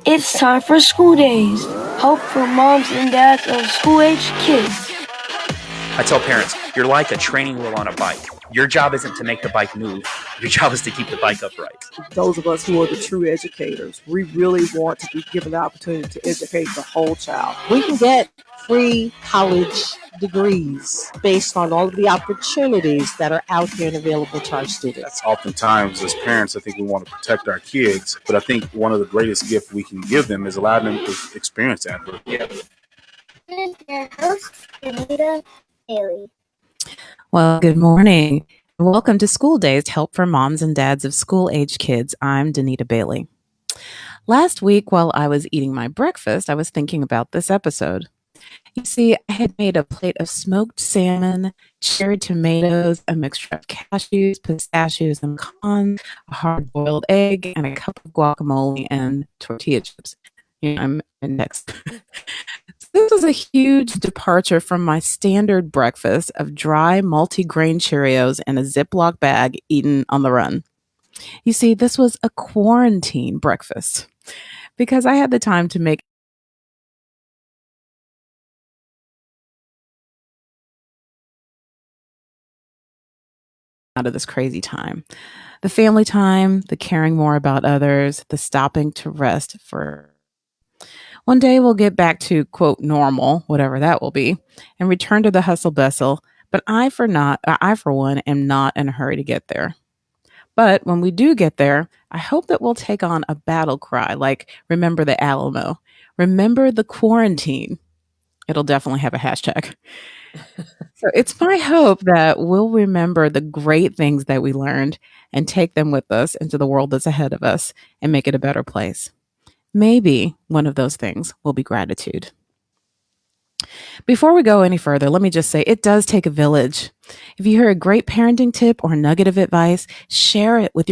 It's time for school days. Hope for moms and dads of school-age kids. I tell parents, you're like a training wheel on a bike. Your job isn't to make the bike move. Your job is to keep the bike upright. Those of us who are the true educators, we really want to be given the opportunity to educate the whole child. We can get free college degrees based on all of the opportunities that are out there and available to our students. Oftentimes, as parents, I think we want to protect our kids, but I think one of the greatest gifts we can give them is allow them to experience that. And your host, Danita Bailey. Well, good morning. Welcome to School Days, Help for Moms and Dads of School-Age Kids. I'm Danita Bailey. Last week, while I was eating my breakfast, I was thinking about this episode. You see, I had made a plate of smoked salmon, cherry tomatoes, a mixture of cashews, pistachios, and pecans, a hard-boiled egg, and a cup of guacamole and tortilla chips. I'm next. This was a huge departure from my standard breakfast of dry multi-grain Cheerios in a Ziploc bag eaten on the run. You see, this was a quarantine breakfast because I had the time to make out of this crazy time. The family time, the caring more about others, the stopping to rest for one day we'll get back to, quote, normal, whatever that will be, and return to the hustle bustle. But I, for one, am not in a hurry to get there. But when we do get there, I hope that we'll take on a battle cry like remember the Alamo, remember the quarantine. It'll definitely have a hashtag. So it's my hope that we'll remember the great things that we learned and take them with us into the world that's ahead of us and make it a better place. Maybe one of those things will be gratitude. Before we go any further, let me just say it does take a village. If you hear a great parenting tip or nugget of advice, share it with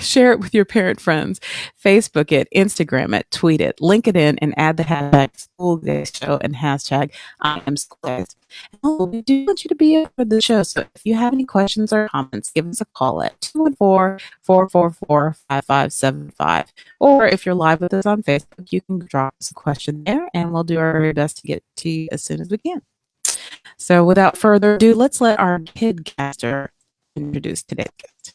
share it with your parent friends. Facebook it, Instagram it, tweet it, link it in, and add the hashtag School Day Show and hashtag I am School Days. We do want you to be for the show. So if you have any questions or comments, give us a call at 214-444-5575. Or if you're live with us on Facebook, you can drop us a question there and we'll do our very best to get to you as soon as we can. So without further ado, let's let our kidcaster introduce today's guest.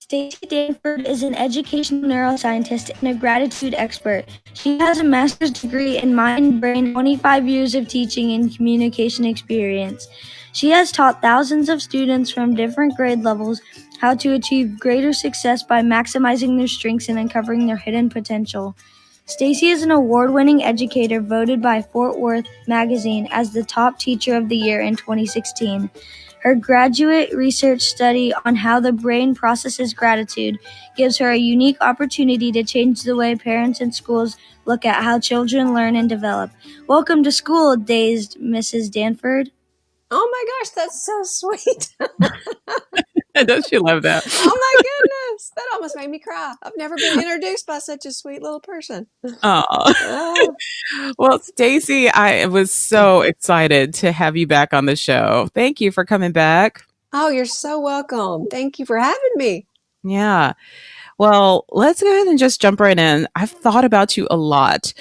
Stacey Danford is an educational neuroscientist and a gratitude expert. She has a master's degree in mind and brain, 25 years of teaching and communication experience. She has taught thousands of students from different grade levels how to achieve greater success by maximizing their strengths and uncovering their hidden potential. Stacey is an award-winning educator voted by Fort Worth Magazine as the top teacher of the year in 2016. Her graduate research study on how the brain processes gratitude gives her a unique opportunity to change the way parents and schools look at how children learn and develop. Welcome to School Days, Mrs. Danford. Oh my gosh, that's so sweet. Don't you love that? Oh my goodness, that almost made me cry. I've never been introduced by such a sweet little person. Oh. Well, Stacey, I was so excited to have you back on the show. Thank you for coming back. Oh, you're so welcome. Thank you for having me. Yeah. Well, let's go ahead and just jump right in. I've thought about you a lot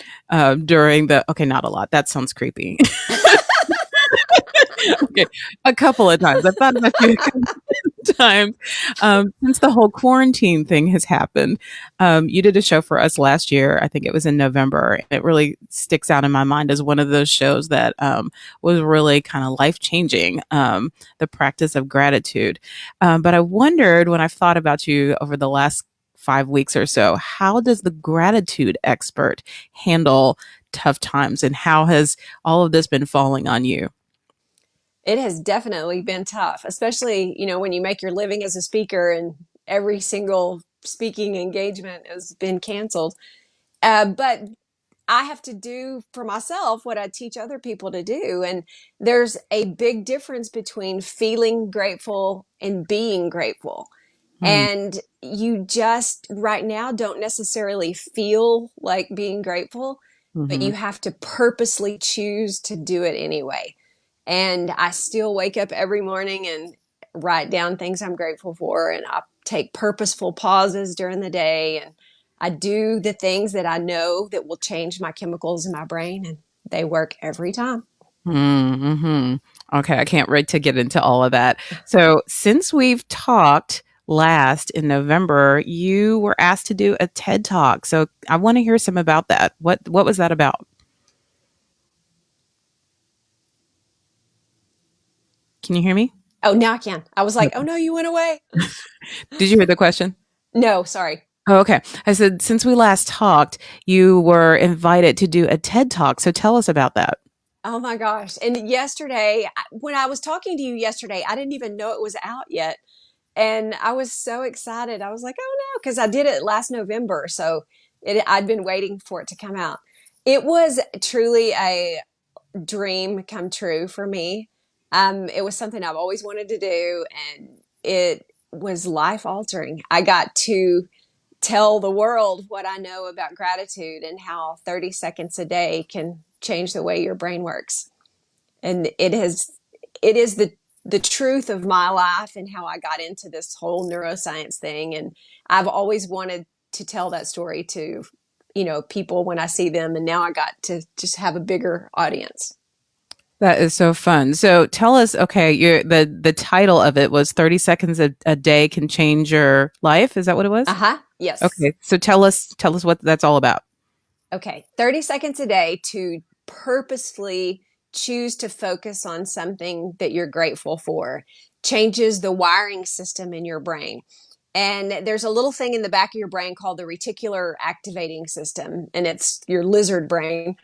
during not a lot. That sounds creepy. Okay, a couple of times. I've thought about you a couple of times since the whole quarantine thing has happened. You did a show for us last year. I think it was in November. And it really sticks out in my mind as one of those shows that was really kind of life-changing, the practice of gratitude. But I wondered when I've thought about you over the last 5 weeks or so, how does the gratitude expert handle tough times and how has all of this been falling on you? It has definitely been tough, especially, when you make your living as a speaker and every single speaking engagement has been canceled. But I have to do for myself what I teach other people to do. And there's a big difference between feeling grateful and being grateful. And you just right now don't necessarily feel like being grateful, but you have to purposely choose to do it anyway. And I still wake up every morning and write down things I'm grateful for. And I take purposeful pauses during the day, and I do the things that I know that will change my chemicals in my brain, and they work every time. Mm-hmm. Okay, I can't wait to get into all of that. So, since we've talked last in November, you were asked to do a TED Talk. So, I want to hear some about that. What was that about? Can you hear me? Oh, now I can. I was like, oh no, you went away. Did you hear the question? No, sorry. Oh, okay. I said, since we last talked, you were invited to do a TED Talk. So, tell us about that. Oh my gosh. And yesterday, when I was talking to you yesterday, I didn't even know it was out yet. And I was so excited. I was like, oh no, because I did it last November. So I'd been waiting for it to come out. It was truly a dream come true for me. It was something I've always wanted to do, and it was life altering. I got to tell the world what I know about gratitude and how 30 seconds a day can change the way your brain works. And it is the truth of my life and how I got into this whole neuroscience thing. And I've always wanted to tell that story to, people when I see them. And now I got to just have a bigger audience. That is so fun. So tell us, okay, the title of it was 30 seconds a day can change your life. Is that what it was? Yes. Okay. So tell us what that's all about. Okay. 30 seconds a day to purposefully choose to focus on something that you're grateful for changes the wiring system in your brain. And there's a little thing in the back of your brain called the reticular activating system, and it's your lizard brain.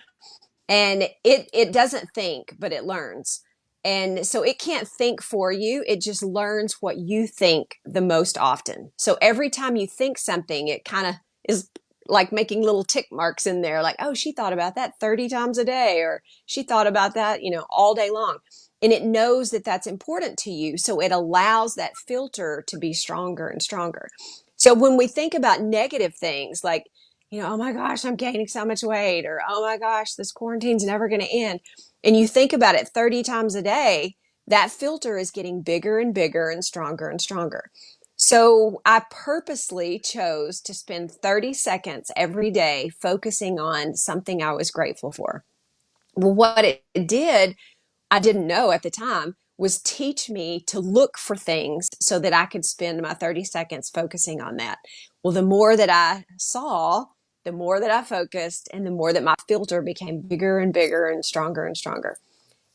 And it doesn't think, but it learns. And so it can't think for you. It just learns what you think the most often. So every time you think something, it kind of is like making little tick marks in there, like, oh, she thought about that 30 times a day, or she thought about that, all day long. And it knows that that's important to you. So it allows that filter to be stronger and stronger. So when we think about negative things like, oh my gosh, I'm gaining so much weight, or oh my gosh, this quarantine's never going to end, and you think about it 30 times a day, that filter is getting bigger and bigger and stronger and stronger. So I purposely chose to spend 30 seconds every day focusing on something I was grateful for. Well, what it did, I didn't know at the time, was teach me to look for things so that I could spend my 30 seconds focusing on that. Well, the more that I saw, the more that I focused, and the more that my filter became bigger and bigger and stronger and stronger.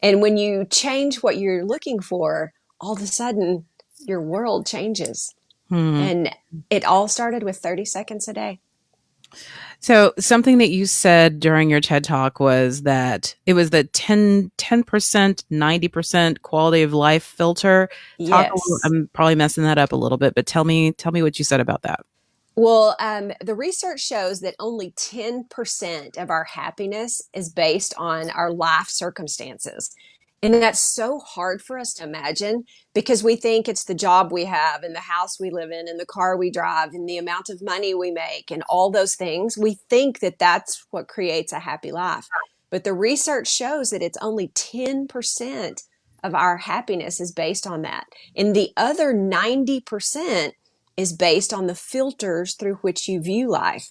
And when you change what you're looking for, all of a sudden your world changes. And it all started with 30 seconds a day. So something that you said during your TED Talk was that it was the 10%, 90% quality of life filter. Yes. I'm probably messing that up a little bit, but tell me what you said about that. Well, the research shows that only 10% of our happiness is based on our life circumstances. And that's so hard for us to imagine because we think it's the job we have and the house we live in and the car we drive and the amount of money we make and all those things. We think that that's what creates a happy life. But the research shows that it's only 10% of our happiness is based on that. And the other 90% is based on the filters through which you view life.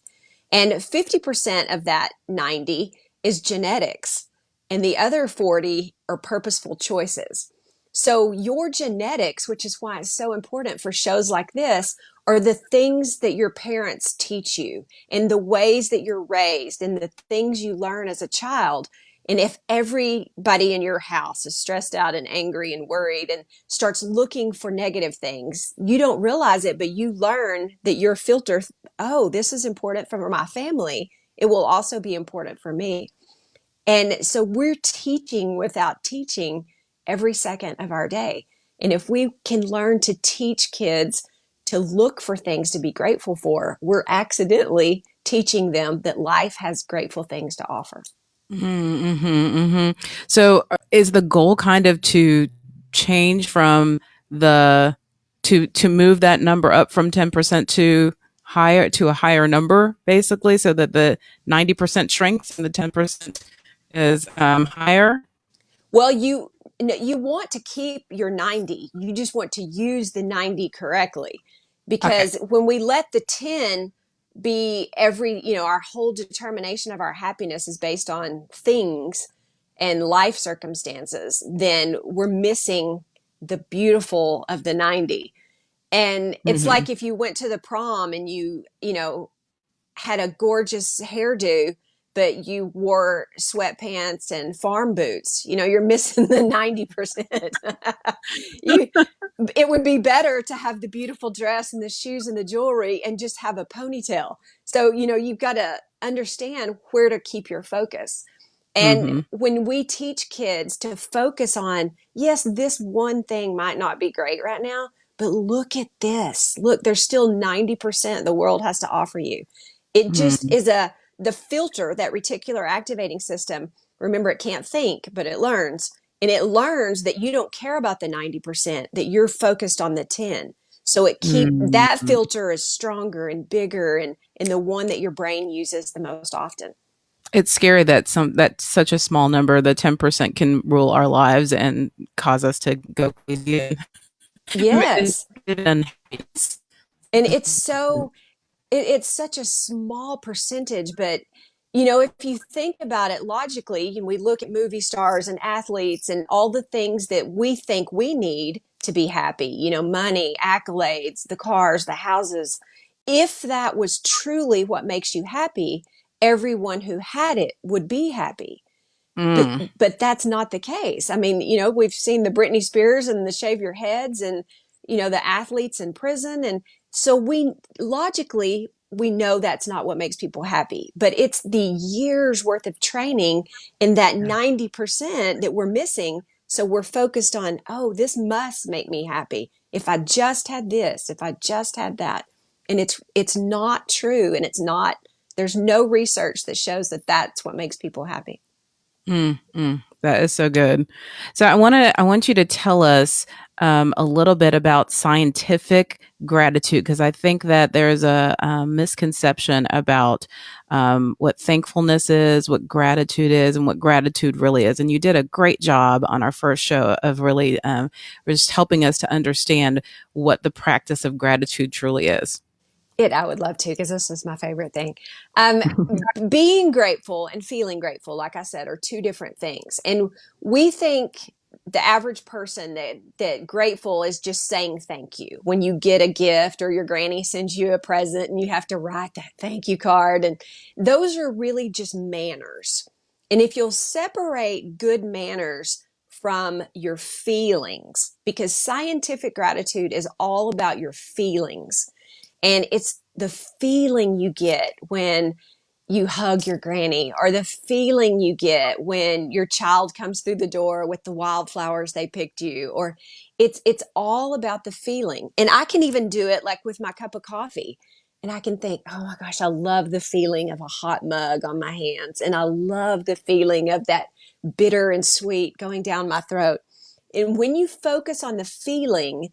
And 50% of that 90 is genetics. And the other 40 are purposeful choices. So your genetics, which is why it's so important for shows like this, are the things that your parents teach you and the ways that you're raised and the things you learn as a child. And if everybody in your house is stressed out and angry and worried and starts looking for negative things, you don't realize it, but you learn that your filter, oh, this is important for my family. It will also be important for me. And so we're teaching without teaching every second of our day. And if we can learn to teach kids to look for things to be grateful for, we're accidentally teaching them that life has grateful things to offer. Mm-hmm, mm-hmm. So is the goal kind of to change from to move that number up from 10% to a higher number, basically, so that the 90% shrinks and the 10% is higher? Well, you want to keep your 90. You just want to use the 90 correctly. Okay. because when we let the 10 be every, our whole determination of our happiness is based on things and life circumstances, then we're missing the beautiful of the 90. And it's Hmm. like if you went to the prom and you had a gorgeous hairdo, but you wore sweatpants and farm boots, you're missing the 90%. you, it would be better to have the beautiful dress and the shoes and the jewelry and just have a ponytail. So, you've got to understand where to keep your focus. And Hmm. when we teach kids to focus on, yes, this one thing might not be great right now, but look at this. Look, there's still 90% the world has to offer you. It just Hmm. is the filter, that reticular activating system. Remember, it can't think, but it learns. And it learns that you don't care about the 90%, that you're focused on the 10. So that Hmm. filter is stronger and bigger and the one that your brain uses the most often. It's scary that that such a small number, the 10%, can rule our lives and cause us to go crazy and Yes. unhappiness. And it's such a small percentage, but if you think about it logically, and we look at movie stars and athletes and all the things that we think we need to be happy, money, accolades, the cars, the houses. If that was truly what makes you happy, everyone who had it would be happy. But Mm. but that's not the case. I mean, we've seen the Britney Spears and the shave your heads and the athletes in prison, and so we know that's not what makes people happy. But it's the years worth of training in that 90% that we're missing. So we're focused on, oh, this must make me happy. If I just had this, if I just had that. And it's not true, and there's no research that shows that that's what makes people happy. That is so good. So I want you to tell us a little bit about scientific gratitude, because I think that there's a misconception about what thankfulness is, what gratitude is, and what gratitude really is. And you did a great job on our first show of really just helping us to understand what the practice of gratitude truly is. I would love to, because this is my favorite thing. Being grateful and feeling grateful, like I said, are two different things. And we think the average person that grateful is just saying thank you when you get a gift or your granny sends you a present and you have to write that thank you card. And those are really just manners. And if you'll separate good manners from your feelings, because scientific gratitude is all about your feelings. And it's the feeling you get when you hug your granny, or the feeling you get when your child comes through the door with the wildflowers they picked you, or it's all about the feeling. And I can even do it like with my cup of coffee. And I can think, oh my gosh, I love the feeling of a hot mug on my hands. And I love the feeling of that bitter and sweet going down my throat. And when you focus on the feelings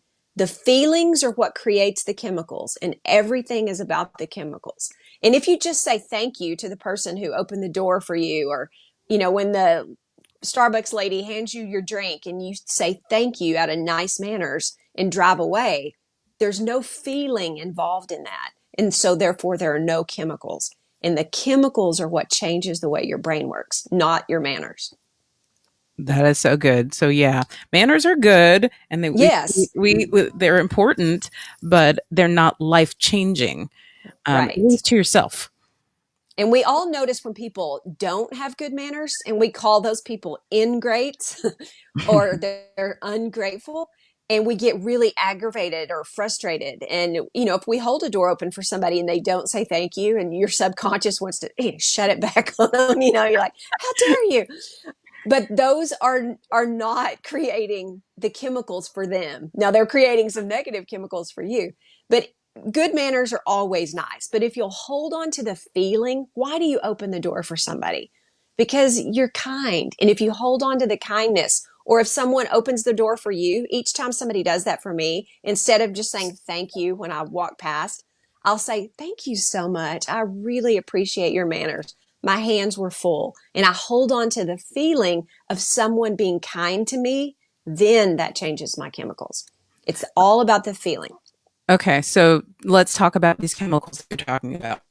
are what creates the chemicals, and everything is about the chemicals. And if you just say thank you to the person who opened the door for you, or, when the Starbucks lady hands you your drink and you say thank you out of nice manners and drive away, there's no feeling involved in that. And so therefore there are no chemicals. And the chemicals are what changes the way your brain works, not your manners. That is so good. So yeah, manners are good, and Yes, they're important, but they're not life changing. At right. least to yourself. And we all notice when people don't have good manners, and we call those people ingrates or they're ungrateful. And we get really aggravated or frustrated. And, if we hold a door open for somebody and they don't say thank you, and your subconscious wants to shut it back on them, you're like, how dare you? But those are not creating the chemicals for them. Now they're creating some negative chemicals for you. But good manners are always nice. But if you'll hold on to the feeling, why do you open the door for somebody? Because you're kind. And if you hold on to the kindness, or if someone opens the door for you, each time somebody does that for me, instead of just saying thank you when I walk past, I'll say, thank you so much. I really appreciate your manners. My hands were full. And I hold on to the feeling of someone being kind to me. Then that changes my chemicals. It's all about the feeling. Okay, so let's talk about these chemicals that you're talking about.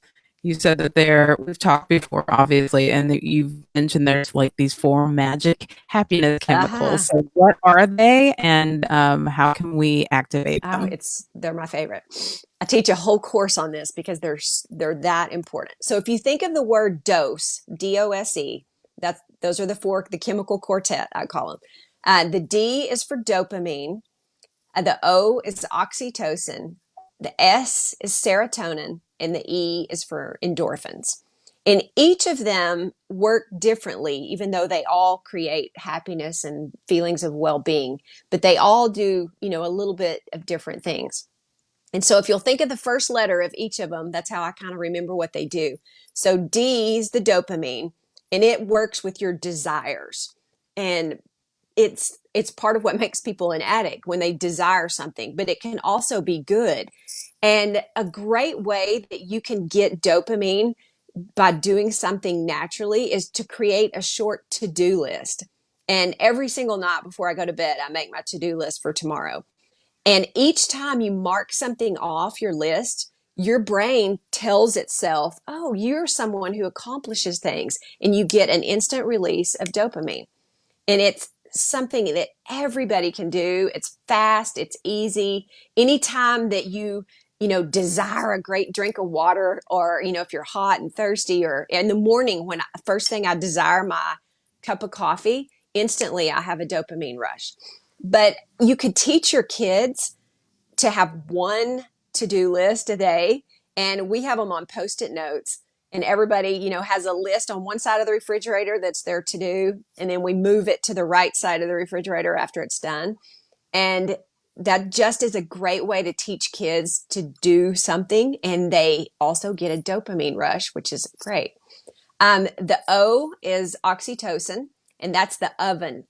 You said that we've talked before, obviously, and that you've mentioned there's like these four magic happiness Uh-huh. chemicals. So, what are they, and how can we activate Oh, them? they're my favorite. I teach a whole course on this because they're that important. So if you think of the word dose, DOSE, those are the chemical quartet I call them. The D is for dopamine. The O is oxytocin. The S is serotonin, and the E is for endorphins. And each of them work differently, even though they all create happiness and feelings of well-being. But they all do, a little bit of different things. And so if you'll think of the first letter of each of them, that's how I kind of remember what they do. So D is the dopamine, and it works with your desires. And it's part of what makes people an addict when they desire something, but it can also be good. And a great way that you can get dopamine by doing something naturally is to create a short to-do list. And every single night before I go to bed, I make my to-do list for tomorrow. And each time you mark something off your list, your brain tells itself, oh, you're someone who accomplishes things, and you get an instant release of dopamine. And it's something that everybody can do. It's fast, it's easy. Anytime that desire a great drink of water, or, if you're hot and thirsty, or in the morning when first thing I desire my cup of coffee, instantly I have a dopamine rush. But you could teach your kids to have one to-do list a day, and we have them on post-it notes, and everybody has a list on one side of the refrigerator that's their to do, and then we move it to the right side of the refrigerator after it's done. And that just is a great way to teach kids to do something, and they also get a dopamine rush, which is great. The O is oxytocin, and that's the oven.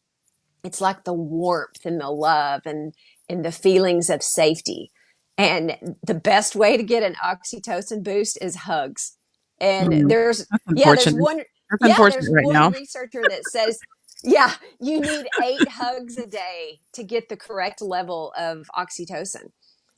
It's like the warmth and the love and the feelings of safety. And the best way to get an oxytocin boost is hugs. And Mm, there's that's yeah, there's unfortunate. one That's yeah, unfortunate there's right one now. researcher that says, yeah, you need 8 hugs a day to get the correct level of oxytocin.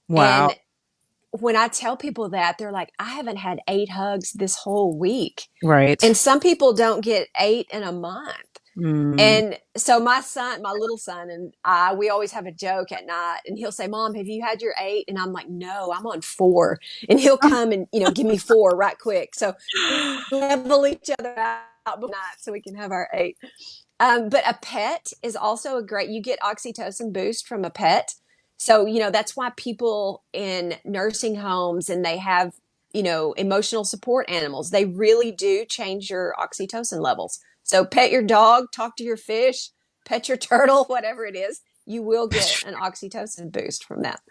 Wow. And when I tell people that, they're like, I haven't had 8 hugs this whole week. Right. And some people don't get 8 in a month. Mm. And so my little son and we always have a joke at night, and he'll say, Mom, have you had your 8? And I'm like, no, I'm on 4. And he'll come and, give me 4 right quick. So we level each other out night so we can have our 8. But a pet is also you get oxytocin boost from a pet. So, that's why people in nursing homes, and they have, emotional support animals, they really do change your oxytocin levels. So pet your dog, talk to your fish, pet your turtle, whatever it is, you will get an oxytocin boost from that.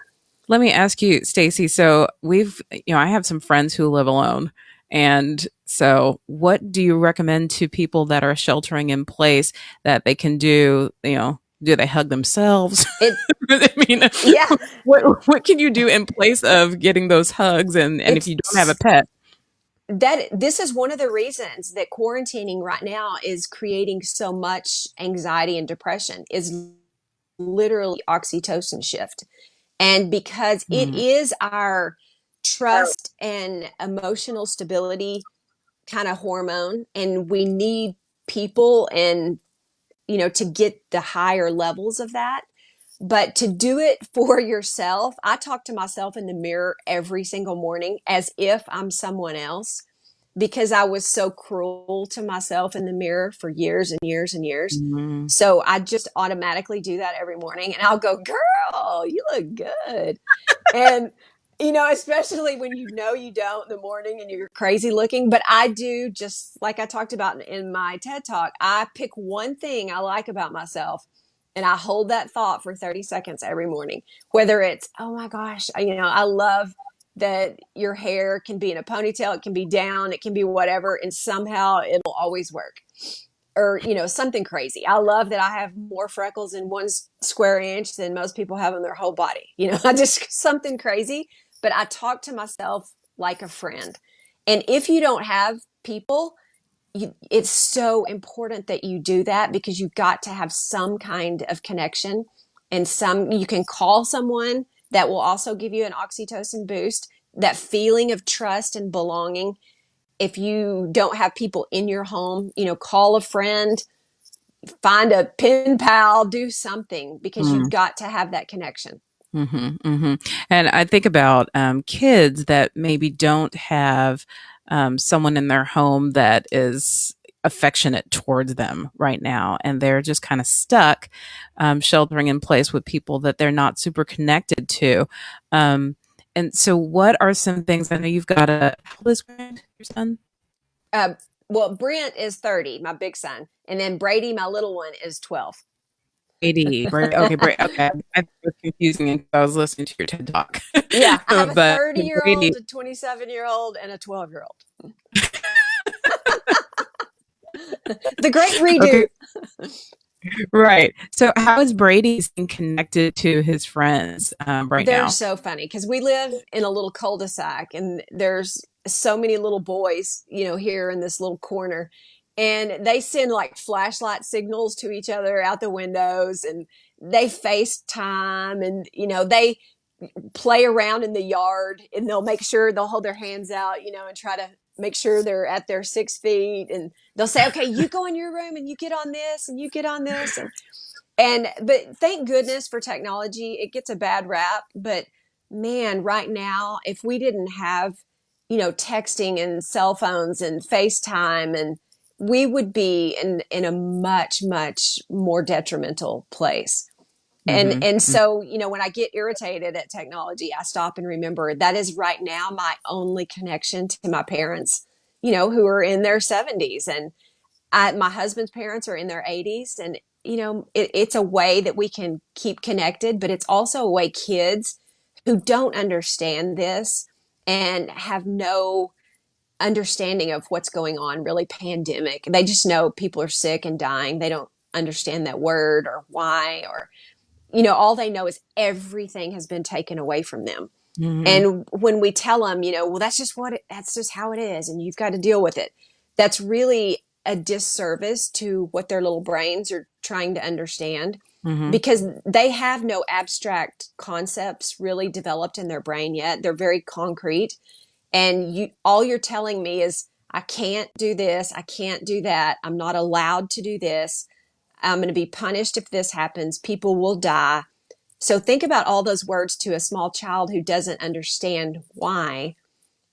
Let me ask you, Stacy. So I have some friends who live alone. And so what do you recommend to people that are sheltering in place that they can do? Do they hug themselves? It, I mean, yeah, what can you do in place of getting those hugs? And if you don't have a it's pet? this is one of the reasons that quarantining right now is creating so much anxiety and depression, is literally oxytocin shift. And because it Mm, is our trust and emotional stability kind of hormone, and we need people and, to get the higher levels of that. But to do it for yourself, I talk to myself in the mirror every single morning as if I'm someone else, because I was so cruel to myself in the mirror for years and years and years. mm. So I just automatically do that every morning, and I'll go, girl, you look good. And, especially when you don't in the morning and you're crazy looking. But I do, just like I talked about in my TED talk, I pick one thing I like about myself, and I hold that thought for 30 seconds every morning. Whether it's, oh my gosh, I love that your hair can be in a ponytail, it can be down, it can be whatever, and somehow it'll always work. Or, something crazy. I love that I have more freckles in 1 square inch than most people have in their whole body. I just, something crazy, but I talk to myself like a friend. And if you don't have people, it's so important that you do that, because you've got to have some kind of connection, and you can call someone that will also give you an oxytocin boost, that feeling of trust and belonging. If you don't have people in your home, call a friend, find a pen pal, do something, because you've got to have that connection. And I think about kids that maybe don't have someone in their home that is affectionate towards them right now, and they're just kind of stuck sheltering in place with people that they're not super connected to. And so what are some things? I know you've got how old is Grant, your son? Well, Brent is 30, my big son, and then Brady, my little one, is 12. Brady, right? Okay, Brady. Okay, I was confusing it. I was listening to your TED talk. Yeah, I have a But 30-year-old, a 27-year-old, and a 12-year-old. The great redo. Okay. Right. So how is Brady staying connected to his friends right They're now? so funny because we live in a little cul-de-sac, and there's so many little boys, here in this little corner, and they send like flashlight signals to each other out the windows, and they FaceTime, and they play around in the yard, and they'll hold their hands out, and try to make sure they're at their 6 feet, and they'll say, okay, you go in your room and you get on this and you get on this. But thank goodness for technology. It gets a bad rap, but man, right now, if we didn't have, texting and cell phones and FaceTime, and we would be in a much, much more detrimental place. And so, when I get irritated at technology, I stop and remember that is right now my only connection to my parents, who are in their 70s. And my husband's parents are in their 80s. And, it's a way that we can keep connected, but it's also a way kids who don't understand this and have no understanding of what's going on, really pandemic. They just know people are sick and dying. They don't understand that word or why, or all they know is everything has been taken away from them. And when we tell them, well, that's just how it is, and you've got to deal with it, that's really a disservice to what their little brains are trying to understand, because they have no abstract concepts really developed in their brain yet. They're very concrete. And all you're telling me is, I can't do this. I can't do that. I'm not allowed to do this. I'm going to be punished if this happens. People will die. So think about all those words to a small child who doesn't understand why.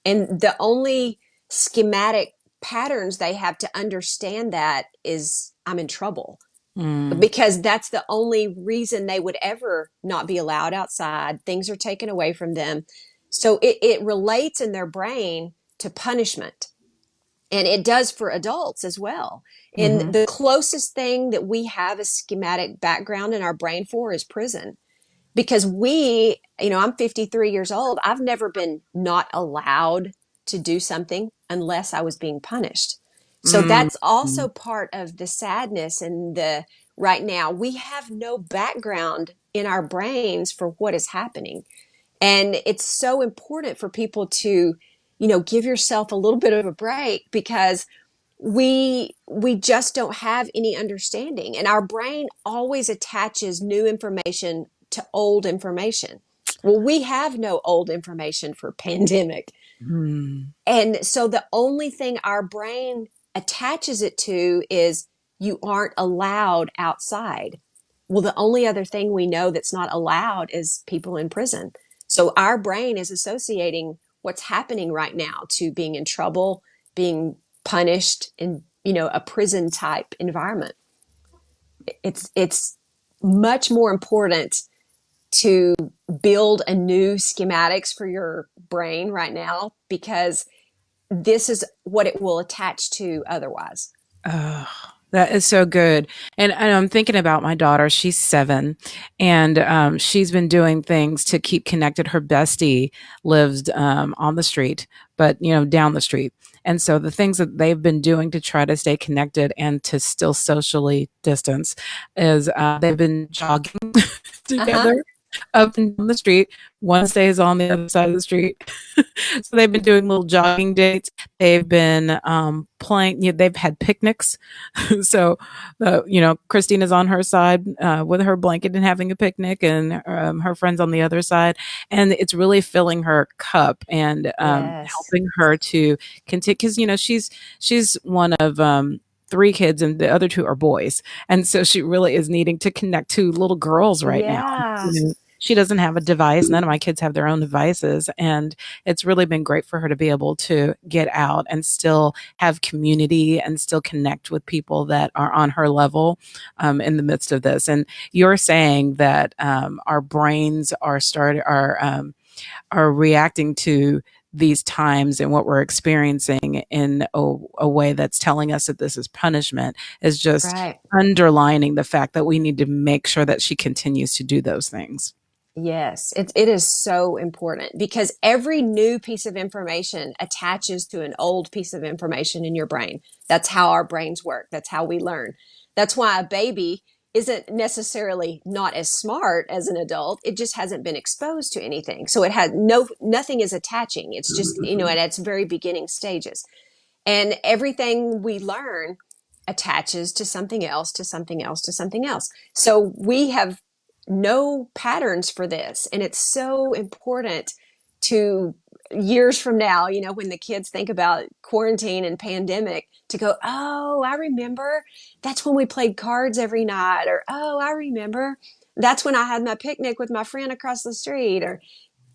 And the only schematic patterns they have to understand that is, I'm in trouble. Because that's the only reason they would ever not be allowed outside. Things are taken away from them. So it relates in their brain to punishment. And it does for adults as well. And the closest thing that we have a schematic background in our brain for is prison. Because I'm 53 years old. I've never been not allowed to do something unless I was being punished. So that's also part of the sadness. And right now, we have no background in our brains for what is happening. And it's so important for people to, give yourself a little bit of a break, because we just don't have any understanding. And our brain always attaches new information to old information. Well, we have no old information for pandemic. And so the only thing our brain attaches it to is, you aren't allowed outside. Well, the only other thing we know that's not allowed is people in prison. So our brain is associating what's happening right now to being in trouble, being punished in, a prison type environment. It's much more important to build a new schematics for your brain right now, because this is what it will attach to otherwise. Oh, that is so good. And I'm thinking about my daughter. She's 7, and she's been doing things to keep connected. Her bestie lives on the street, but down the street. And so the things that they've been doing to try to stay connected and to still socially distance is they've been jogging together. up and down the street. One stays on the other side of the street. So they've been doing little jogging dates. They've been playing. They've had picnics. So, Christina's on her side with her blanket and having a picnic, and her friends on the other side. And it's really filling her cup and Yes. helping her to continue. Because she's one of 3 kids, and the other 2 are boys, and so she really is needing to connect to little girls right now. Yeah. She doesn't have a device. None of my kids have their own devices, and it's really been great for her to be able to get out and still have community and still connect with people that are on her level in the midst of this. And you're saying that our brains are reacting to these times and what we're experiencing in a way that's telling us that this is punishment is just Right. underlining the fact that we need to make sure that she continues to do those things. Yes, it is so important because every new piece of information attaches to an old piece of information in your brain. That's how our brains work. That's how we learn. That's why a baby isn't necessarily not as smart as an adult. It just hasn't been exposed to anything. So it has nothing is attaching. It's just, at its very beginning stages. And everything we learn attaches to something else, to something else, to something else. So we have no patterns for this. And it's so important to years from now, when the kids think about quarantine and pandemic, to go, oh, I remember that's when we played cards every night. Or, oh, I remember that's when I had my picnic with my friend across the street. Or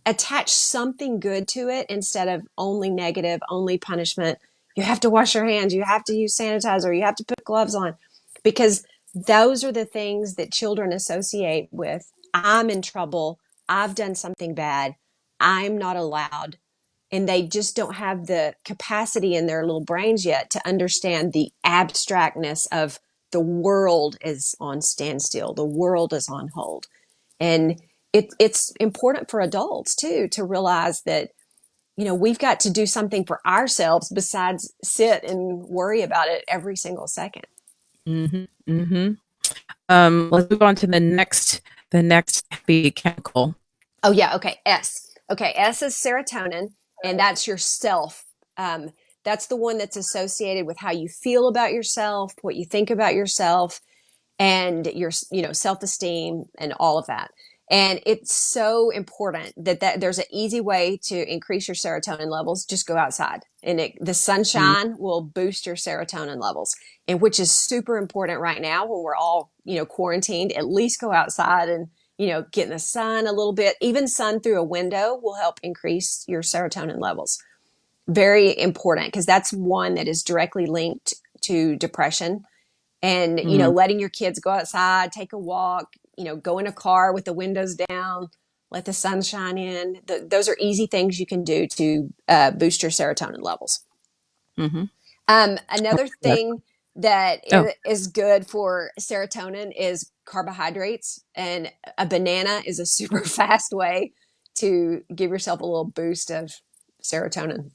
attach something good to it instead of only negative, only punishment. You have to wash your hands. You have to use sanitizer. You have to put gloves on, because those are the things that children associate with. I'm in trouble. I've done something bad. I'm not allowed. And they just don't have the capacity in their little brains yet to understand the abstractness of the world is on standstill. The world is on hold. And it's important for adults too, to realize that, we've got to do something for ourselves besides sit and worry about it every single second. Mm-hmm. Let's move on to the next happy chemical. Oh yeah. Okay. S. Okay. S is serotonin, and that's your self. That's the one that's associated with how you feel about yourself, what you think about yourself, and your, self-esteem and all of that. And it's so important that there's an easy way to increase your serotonin levels. Just go outside, and the sunshine will boost your serotonin levels, and which is super important right now when we're all, quarantined. At least go outside and, get in the sun a little bit. Even sun through a window will help increase your serotonin levels. Very important, because that's one that is directly linked to depression. And, letting your kids go outside, take a walk, go in a car with the windows down, let the sun shine in. Those are easy things you can do to boost your serotonin levels. Mm-hmm. Another thing that is good for serotonin is carbohydrates. And a banana is a super fast way to give yourself a little boost of serotonin.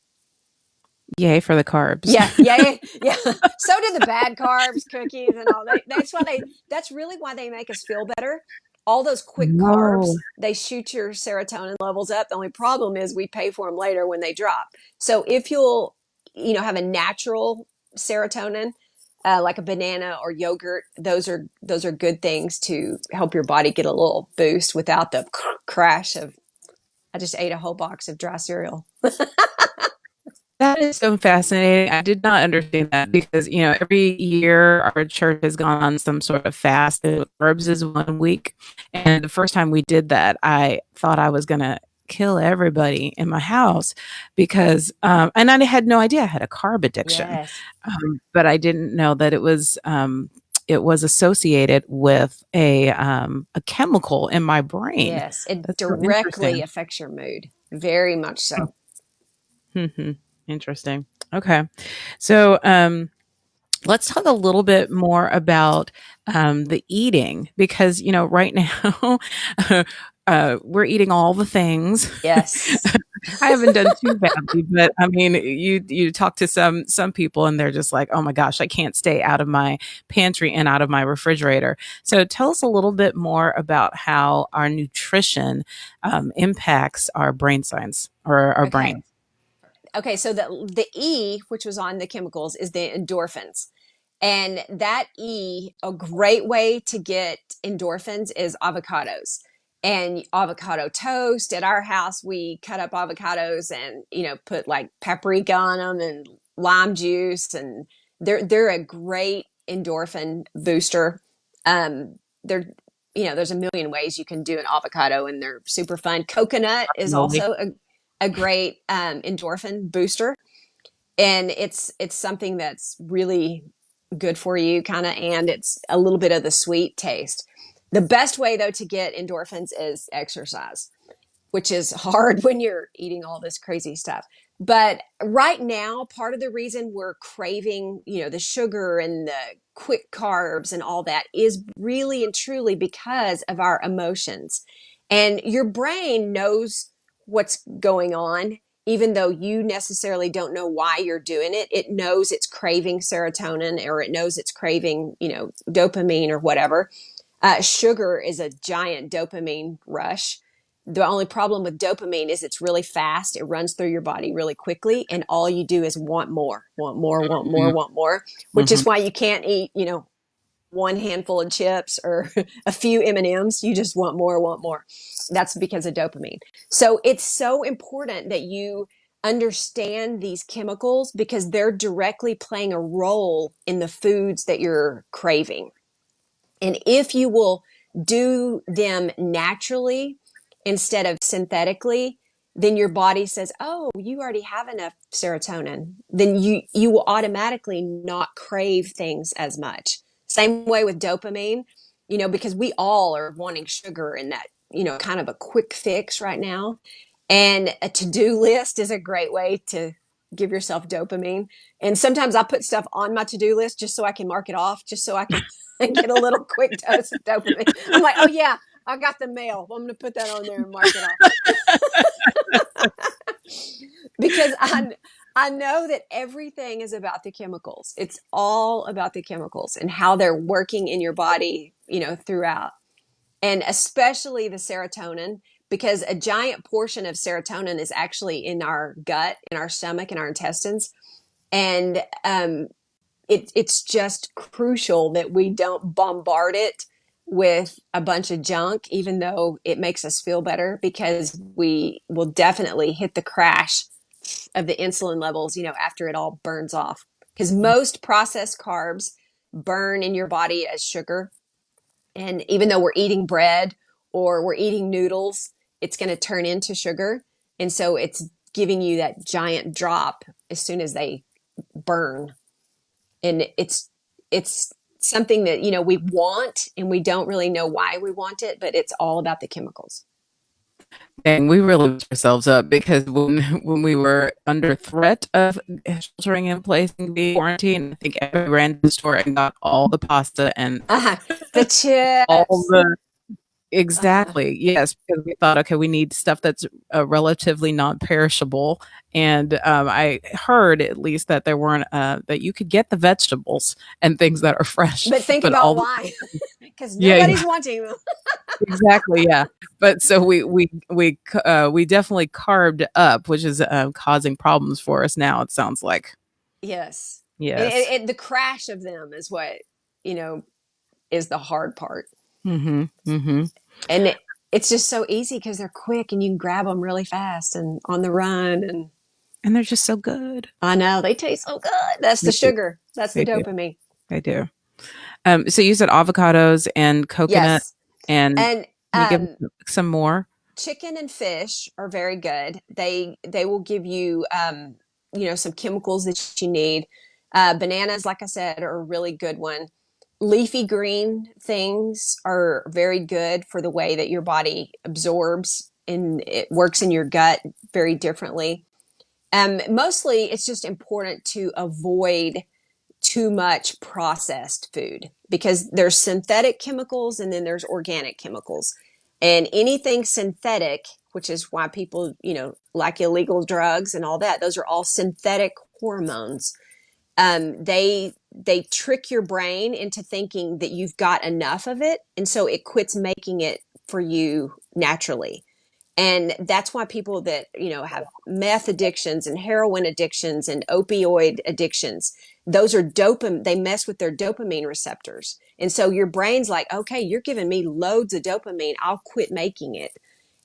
Yay for the carbs. Yeah. So do the bad carbs, cookies, and all that. That's really why they make us feel better. All those quick carbs, they shoot your serotonin levels up. The only problem is we pay for them later when they drop. So if you'll, have a natural serotonin, like a banana or yogurt, those are good things to help your body get a little boost without the crash of, I just ate a whole box of dry cereal. That is so fascinating. I did not understand that because, every year our church has gone on some sort of fast. Herbs is 1 week. And the first time we did that, I thought I was going to kill everybody in my house because, and I had no idea I had a carb addiction. Yes. But I didn't know that it was associated with a chemical in my brain. Yes, it That's so directly affects your mood. Very much so. Mm-hmm. Interesting. Okay. So let's talk a little bit more about the eating because, right now we're eating all the things. Yes. I haven't done too badly, but I mean, you talk to some people and they're just like, "Oh my gosh, I can't stay out of my pantry and out of my refrigerator." So tell us a little bit more about how our nutrition impacts our brain science or our Okay. brain. Okay, so the E, which was on the chemicals, is the endorphins. And that E, a great way to get endorphins is avocados and avocado toast. At our house, we cut up avocados and, put like paprika on them and lime juice. And they're a great endorphin booster. They're, there's a million ways you can do an avocado and they're super fun. Coconut is Guacamole. also a great endorphin booster, and it's something that's really good for you, kind of, and it's a little bit of the sweet taste. The best way though to get endorphins is exercise, which is hard when you're eating all this crazy stuff. But right now, part of the reason we're craving, the sugar and the quick carbs and all that is really and truly because of our emotions. And your brain knows what's going on, even though you necessarily don't know why you're doing it. It knows it's craving serotonin, or it knows it's craving, dopamine or whatever. Sugar is a giant dopamine rush. The only problem with dopamine is it's really fast. It runs through your body really quickly, and all you do is want more, want more, want more, want more, which Mm-hmm. is why you can't eat, one handful of chips or a few M&Ms. You just want more, want more. That's because of dopamine. So it's so important that you understand these chemicals because they're directly playing a role in the foods that you're craving. And if you will do them naturally instead of synthetically, then your body says, "Oh, you already have enough serotonin." Then you will automatically not crave things as much. Same way with dopamine, because we all are wanting sugar and that, kind of a quick fix right now. And a to-do list is a great way to give yourself dopamine. And sometimes I put stuff on my to-do list just so I can mark it off, just so I can get a little quick dose of dopamine. I'm like, "Oh yeah, I got the mail. Well, I'm going to put that on there and mark it off." Because I know that everything is about the chemicals. It's all about the chemicals and how they're working in your body, throughout. And especially the serotonin, because a giant portion of serotonin is actually in our gut, in our stomach, in our intestines. And it's just crucial that we don't bombard it with a bunch of junk, even though it makes us feel better, because we will definitely hit the crash of the insulin levels, after it all burns off. Because most processed carbs burn in your body as sugar. And even though we're eating bread or we're eating noodles, it's going to turn into sugar. And so it's giving you that giant drop as soon as they burn. And it's something that, we want, and we don't really know why we want it, but it's all about the chemicals. And we really messed ourselves up because when we were under threat of sheltering in place and being quarantined, I think everybody ran to the store and got all the pasta and The chips. all the exactly yes, because we thought, okay, we need stuff that's relatively non-perishable. And I heard at least that there weren't that you could get the vegetables and things that are fresh, But think but about all why. Because yeah, nobody's wanting them. exactly, yeah. But so we definitely carved up, which is causing problems for us now. It sounds like Yes. yes. The crash of them is what, is the hard part. Mm-hmm. Mm-hmm. And it's just so easy because they're quick and you can grab them really fast and on the run. And they're just so good. I know they taste so good. That's the sugar. That's the They do. dopamine. They do. So you said avocados and coconut, Yes. and And can you give some more? chicken and fish are very good. They will give you some chemicals that you need. Bananas, like I said, are a really good one. Leafy green things are very good for the way that your body absorbs, and it works in your gut very differently. Mostly, it's just important to avoid too much processed food because there's synthetic chemicals and then there's organic chemicals. And anything synthetic, which is why people, like illegal drugs and all that, those are all synthetic hormones. They trick your brain into thinking that you've got enough of it, and so it quits making it for you naturally. And that's why people that, have meth addictions and heroin addictions and opioid addictions, those are they mess with their dopamine receptors. And so your brain's like, okay, you're giving me loads of dopamine, I'll quit making it.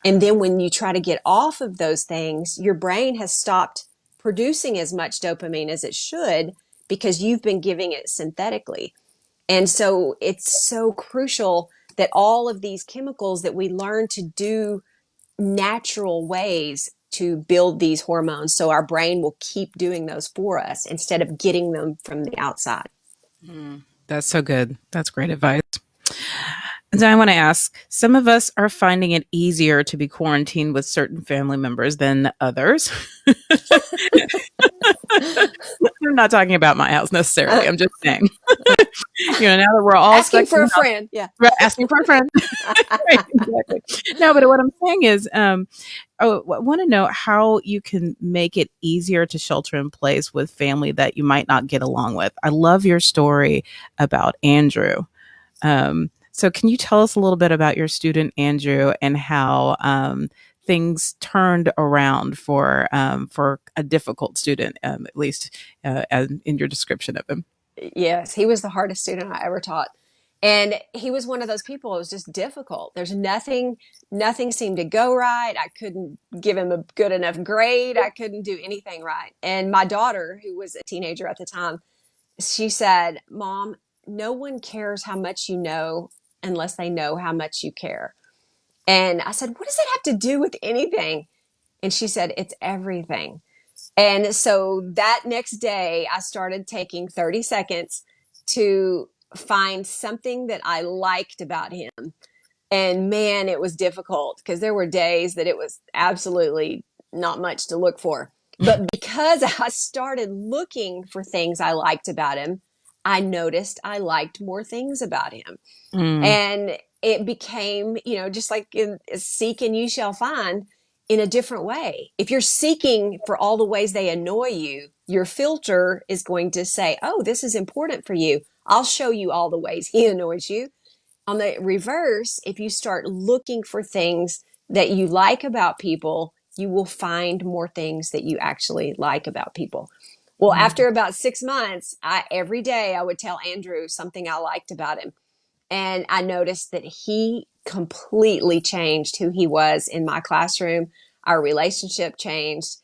And then when you try to get off of those things, your brain has stopped producing as much dopamine as it should because you've been giving it synthetically. And so it's so crucial that all of these chemicals that we learn to do natural ways to build these hormones, so our brain will keep doing those for us instead of getting them from the outside. That's so good. That's great advice. And so I want to ask, some of us are finding it easier to be quarantined with certain family members than others. I'm not talking about my house necessarily. I'm just saying, now that we're all asking stuck for in a the house, friend. Yeah. right, asking for a friend. Right, exactly. No, but what I'm saying is, I want to know how you can make it easier to shelter in place with family that you might not get along with. I love your story about Andrew. So can you tell us a little bit about your student, Andrew, and how things turned around for a difficult student, at least in your description of him? Yes, he was the hardest student I ever taught. And he was one of those people, it was just difficult. There's nothing seemed to go right. I couldn't give him a good enough grade. I couldn't do anything right. And my daughter, who was a teenager at the time, she said, "Mom, no one cares how much you know unless they know how much you care." And I said, "What does that have to do with anything?" And she said, "It's everything." And so that next day, I started taking 30 seconds to find something that I liked about him. And man, it was difficult because there were days that it was absolutely not much to look for. But because I started looking for things I liked about him, I noticed I liked more things about him. And it became, just like in seek and you shall find, in a different way. If you're seeking for all the ways they annoy you, your filter is going to say, "Oh, this is important for you. I'll show you all the ways he annoys you." On the reverse, if you start looking for things that you like about people, you will find more things that you actually like about people. Well, after about 6 months, every day I would tell Andrew something I liked about him. And I noticed that he completely changed who he was in my classroom. Our relationship changed.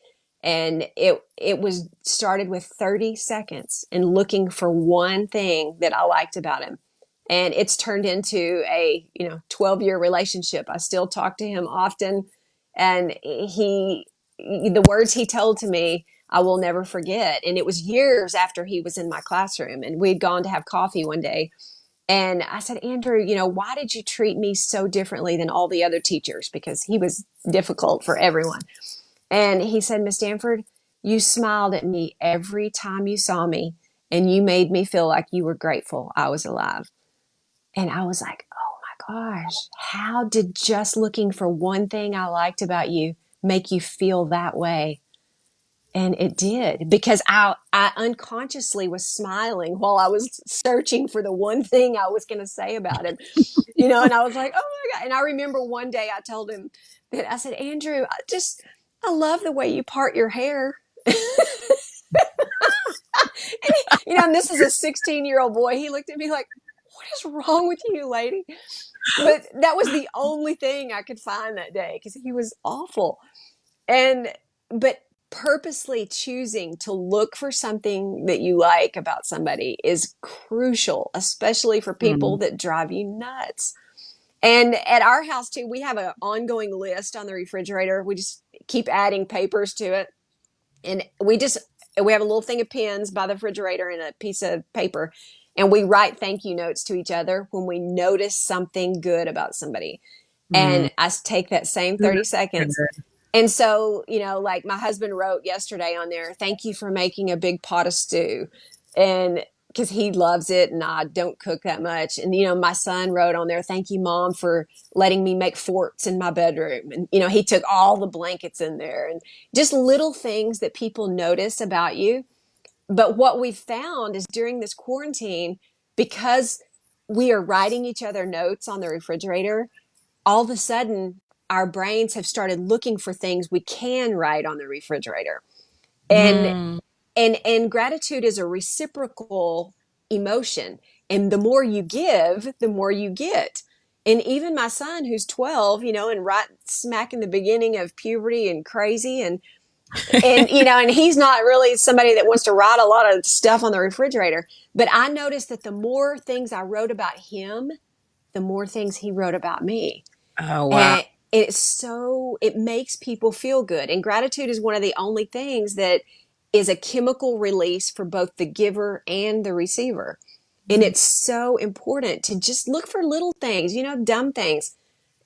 And it was started with 30 seconds and looking for one thing that I liked about him. And it's turned into a 12-year relationship. I still talk to him often. And the words he told to me, I will never forget. And it was years after he was in my classroom. And we'd gone to have coffee one day. And I said, "Andrew, why did you treat me so differently than all the other teachers?" Because he was difficult for everyone. And he said, "Miss Danford, you smiled at me every time you saw me, and you made me feel like you were grateful I was alive." And I was like, oh my gosh, how did just looking for one thing I liked about you make you feel that way? And it did, because I unconsciously was smiling while I was searching for the one thing I was going to say about him, and I was like, oh my God. And I remember one day I told him that I said, "Andrew, I love the way you part your hair." And this is a 16-year-old boy. He looked at me like, "What is wrong with you, lady?" But that was the only thing I could find that day because he was awful. But purposely choosing to look for something that you like about somebody is crucial, especially for people that drive you nuts. And at our house too, we have an ongoing list on the refrigerator. We just keep adding papers to it. And we have a little thing of pens by the refrigerator and a piece of paper. And we write thank you notes to each other when we notice something good about somebody. And I take that same 30 seconds. And so, like my husband wrote yesterday on there, "Thank you for making a big pot of stew." And because he loves it and I don't cook that much. And, my son wrote on there, "Thank you, Mom, for letting me make forts in my bedroom." And, he took all the blankets in there and just little things that people notice about you. But what we've found is during this quarantine, because we are writing each other notes on the refrigerator, all of a sudden our brains have started looking for things we can write on the refrigerator. And and gratitude is a reciprocal emotion. And the more you give, the more you get. And even my son, who's 12, and right smack in the beginning of puberty and crazy, and and he's not really somebody that wants to write a lot of stuff on the refrigerator. But I noticed that the more things I wrote about him, the more things he wrote about me. Oh, wow. And it makes people feel good. And gratitude is one of the only things that is a chemical release for both the giver and the receiver. And it's so important to just look for little things, dumb things.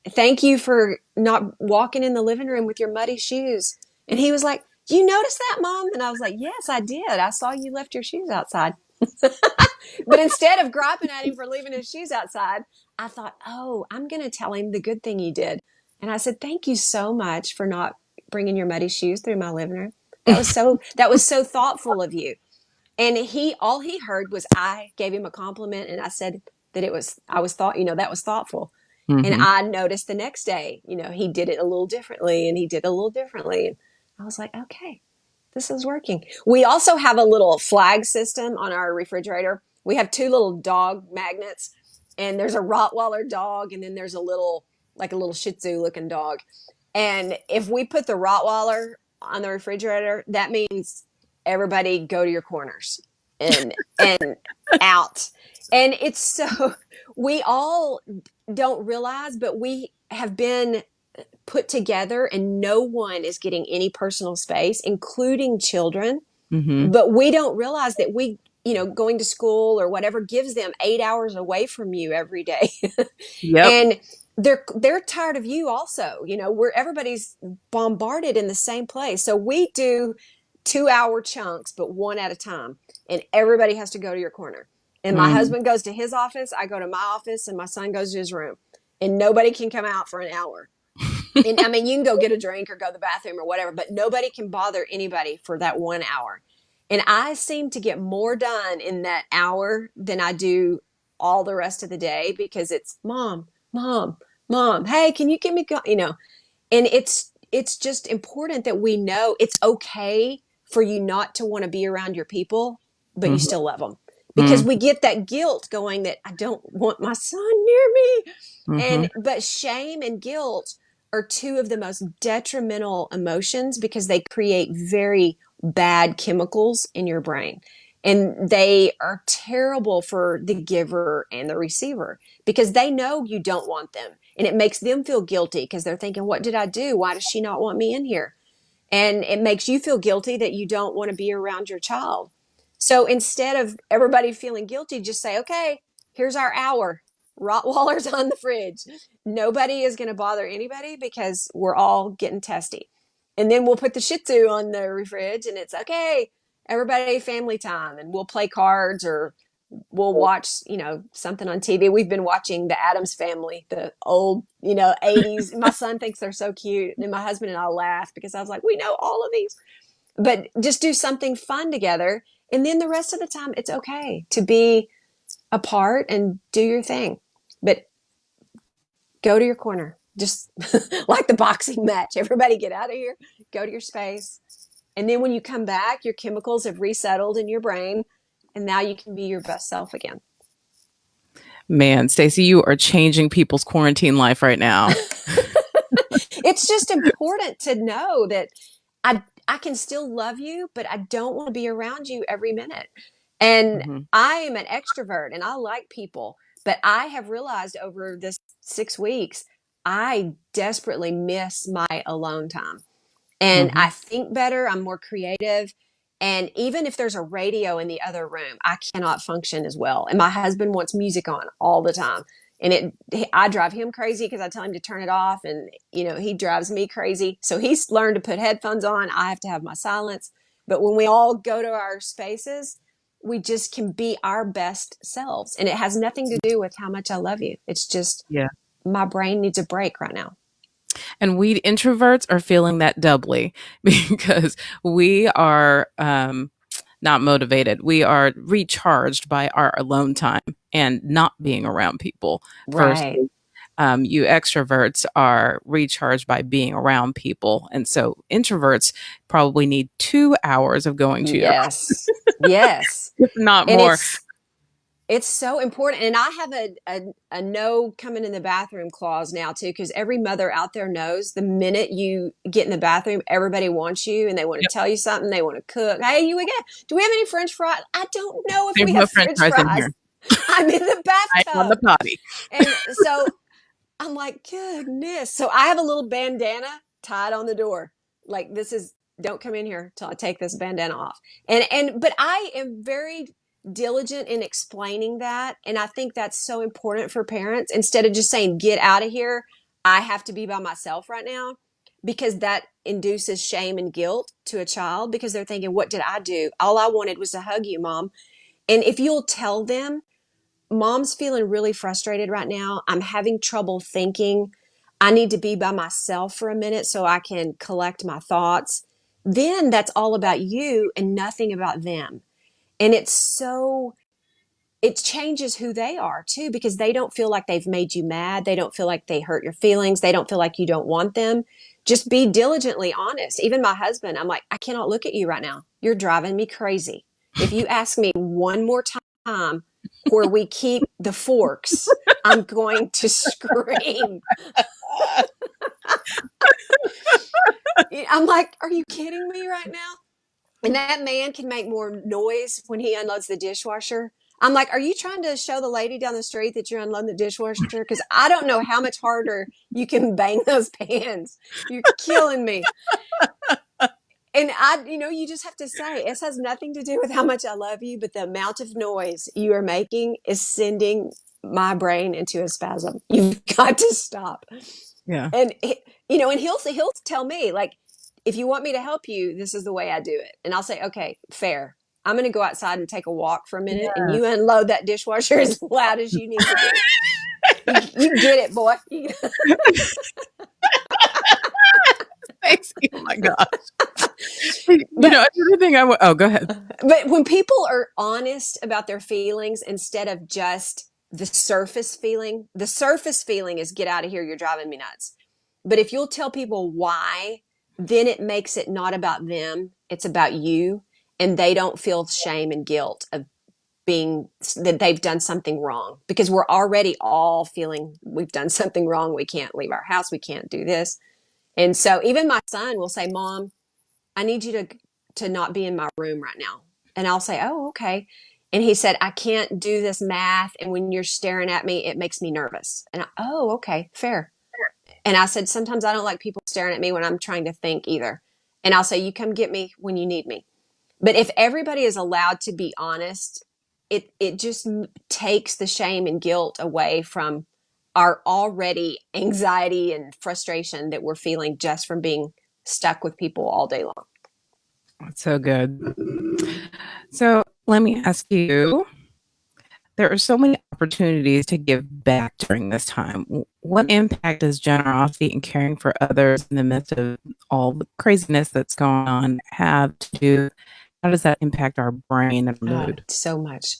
"Thank you for not walking in the living room with your muddy shoes." And he was like, "You notice that, Mom?" And I was like, "Yes, I did. I saw you left your shoes outside." But instead of griping at him for leaving his shoes outside, I thought, "Oh, I'm going to tell him the good thing he did." And I said, "Thank you so much for not bringing your muddy shoes through my living room. That was so thoughtful of you." And all he heard was I gave him a compliment, and I said that that was thoughtful. And I noticed the next day, he did it a little differently, and he did a little differently. And I was like, okay, this is working. We also have a little flag system on our refrigerator. We have 2 little dog magnets, and there's a Rottweiler dog, and then there's a little Shih Tzu looking dog. And if we put the Rottweiler on the refrigerator, that means everybody go to your corners and out. And it's so, we all don't realize, but we have been put together and no one is getting any personal space, including children. But we don't realize that going to school or whatever gives them 8 hours away from you every day. Yep. And they're tired of you also. Everybody's bombarded in the same place. So we do 2-hour chunks, but one at a time. And everybody has to go to your corner. And my husband goes to his office, I go to my office, and my son goes to his room. And nobody can come out for an hour. And I mean, you can go get a drink or go to the bathroom or whatever, but nobody can bother anybody for that 1 hour. And I seem to get more done in that hour than I do all the rest of the day, because it's mom, hey, can you give me, and it's just important that we know it's okay for you not to want to be around your people, but you still love them. Because we get that guilt going that I don't want my son near me. But shame and guilt are 2 of the most detrimental emotions, because they create very bad chemicals in your brain. And they are terrible for the giver and the receiver, because they know you don't want them. And it makes them feel guilty, because they're thinking, what did I do? Why does she not want me in here? And it makes you feel guilty that you don't want to be around your child. So instead of everybody feeling guilty, just say, okay, here's our hour. Rottweiler's on the fridge. Nobody is going to bother anybody, because we're all getting testy. And then we'll put the Shih Tzu on the fridge, and it's okay, everybody family time. And we'll play cards, or we'll watch, something on TV. We've been watching the Addams Family, the old, 80s. My son thinks they're so cute. And my husband and I laugh, because I was like, we know all of these. But just do something fun together. And then the rest of the time, it's okay to be apart and do your thing. But go to your corner. Just like the boxing match. Everybody get out of here. Go to your space. And then when you come back, your chemicals have resettled in your brain. And now you can be your best self again. Man, Stacey, you are changing people's quarantine life right now. It's just important to know that I can still love you, but I don't want to be around you every minute. And I am an extrovert and I like people, but I have realized over this 6 weeks, I desperately miss my alone time. And I think better. I'm more creative. And even if there's a radio in the other room, I cannot function as well. And my husband wants music on all the time. And I drive him crazy, because I tell him to turn it off, and he drives me crazy. So he's learned to put headphones on. I have to have my silence. But when we all go to our spaces, we just can be our best selves. And it has nothing to do with how much I love you. It's just my brain needs a break right now. And we introverts are feeling that doubly because we are not motivated. We are recharged by our alone time and not being around people. Right. Versus, you extroverts are recharged by being around people. And so introverts probably need 2 hours of going to your Yes. Yes. if not And more. it's so important. And I have a no coming in the bathroom clause now too, because every mother out there knows the minute you get in the bathroom, everybody wants you and they want to tell you something. They want to cook. Hey, you again? Do we have any French fries? I don't know if There's we no have French French fries in fries. here. I'm in the I'm on the bathtub. potty. And so I'm like, goodness. So I have a little bandana tied on the door. Like, this is, don't come in here till I take this bandana off. But I am very diligent in explaining that. And I think that's so important for parents. Instead of just saying, get out of here, I have to be by myself right now, because that induces shame and guilt to a child, because they're thinking, what did I do? All I wanted was to hug you, Mom. And if you'll tell them, Mom's feeling really frustrated right now. I'm having trouble thinking. I need to be by myself for a minute so I can collect my thoughts. Then that's all about you and nothing about them. And it changes who they are too, because they don't feel like they've made you mad. They don't feel like they hurt your feelings. They don't feel like you don't want them. Just be diligently honest. Even my husband, I'm like, I cannot look at you right now. You're driving me crazy. If you ask me one more time where we keep the forks, I'm going to scream. I'm like, are you kidding me right now? And that man can make more noise when he unloads the dishwasher. I'm like, are you trying to show the lady down the street that you're unloading the dishwasher? Because I don't know how much harder you can bang those pans. You're killing me. And you just have to say, it has nothing to do with how much I love you, but the amount of noise you are making is sending my brain into a spasm. You've got to stop. Yeah. And and he'll tell me, like, if you want me to help you, this is the way I do it. And I'll say, okay, fair. I'm going to go outside and take a walk for a minute, and you unload that dishwasher as loud as you need to do. You get it, boy. Thanks. Oh my gosh. Another thing go ahead. But when people are honest about their feelings instead of just the surface feeling is, get out of here, you're driving me nuts. But if you'll tell people why, then it makes it not about them, it's about you, and they don't feel shame and guilt of being that they've done something wrong, because we're already all feeling we've done something wrong. We can't leave our house, we can't do this. And so even my son will say, Mom, I need you to not be in my room right now. And I'll say, oh, okay. And he said, I can't do this math, and when you're staring at me, it makes me nervous. And oh, okay, fair. And I said, sometimes I don't like people staring at me when I'm trying to think either. And I'll say, you come get me when you need me. But if everybody is allowed to be honest, it just takes the shame and guilt away from our already anxiety and frustration that we're feeling just from being stuck with people all day long. That's so good. So let me ask you, there are so many opportunities to give back during this time. What impact does generosity and caring for others in the midst of all the craziness that's going on have to do? How does that impact our brain and mood? So much.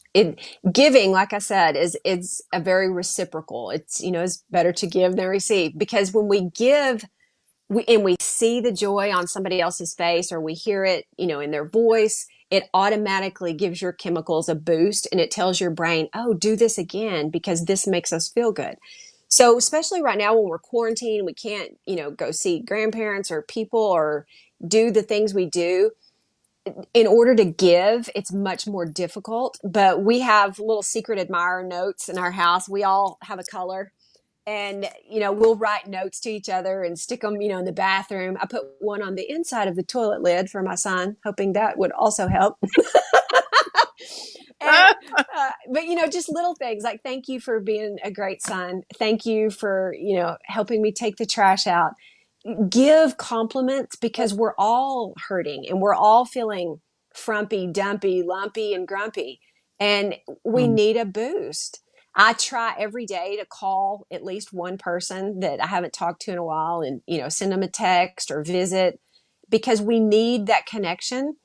Giving, like I said, is a very reciprocal. It's better to give than receive, because when we give, we see the joy on somebody else's face, or we hear it, in their voice, it automatically gives your chemicals a boost, and it tells your brain, oh, do this again, because this makes us feel good. So especially right now when we're quarantined, we can't, go see grandparents or people or do the things we do. In order to give, it's much more difficult, but we have little secret admirer notes in our house. We all have a color, and, we'll write notes to each other and stick them, in the bathroom. I put one on the inside of the toilet lid for my son, hoping that would also help. But, just little things like, thank you for being a great son. Thank you for, helping me take the trash out. Give compliments, because we're all hurting and we're all feeling frumpy, dumpy, lumpy, and grumpy. And we Mm. need a boost. I try every day to call at least one person that I haven't talked to in a while and, send them a text or visit, because we need that connection.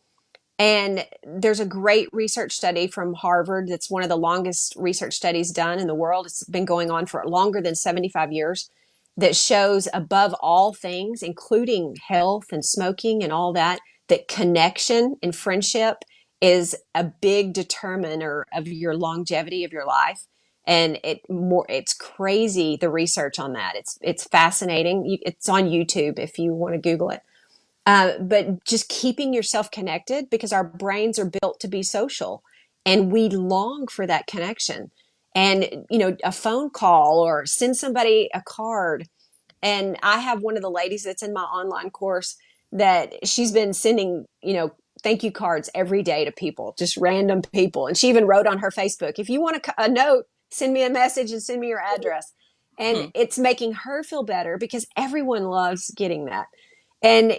And there's a great research study from Harvard that's one of the longest research studies done in the world. It's been going on for longer than 75 years, that shows, above all things, including health and smoking and all that, that connection and friendship is a big determiner of your longevity of your life. And it's crazy, the research on that. It's fascinating. It's on YouTube if you want to Google it. But just keeping yourself connected, because our brains are built to be social and we long for that connection. And, a phone call or send somebody a card. And I have one of the ladies that's in my online course that she's been sending, thank you cards every day to people, just random people. And she even wrote on her Facebook, if you want a note, send me a message and send me your address. And it's making her feel better, because everyone loves getting that. And,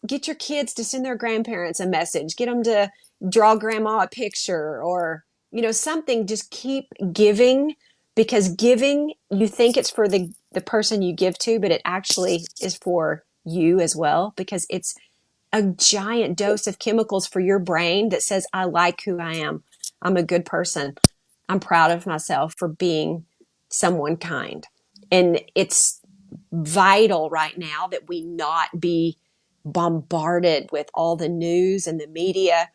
get your kids to send their grandparents a message, get them to draw grandma a picture or, something. Just keep giving, because giving, you think it's for the person you give to, but it actually is for you as well, because it's a giant dose of chemicals for your brain that says, I like who I am. I'm a good person. I'm proud of myself for being someone kind. And it's vital right now that we not be bombarded with all the news and the media,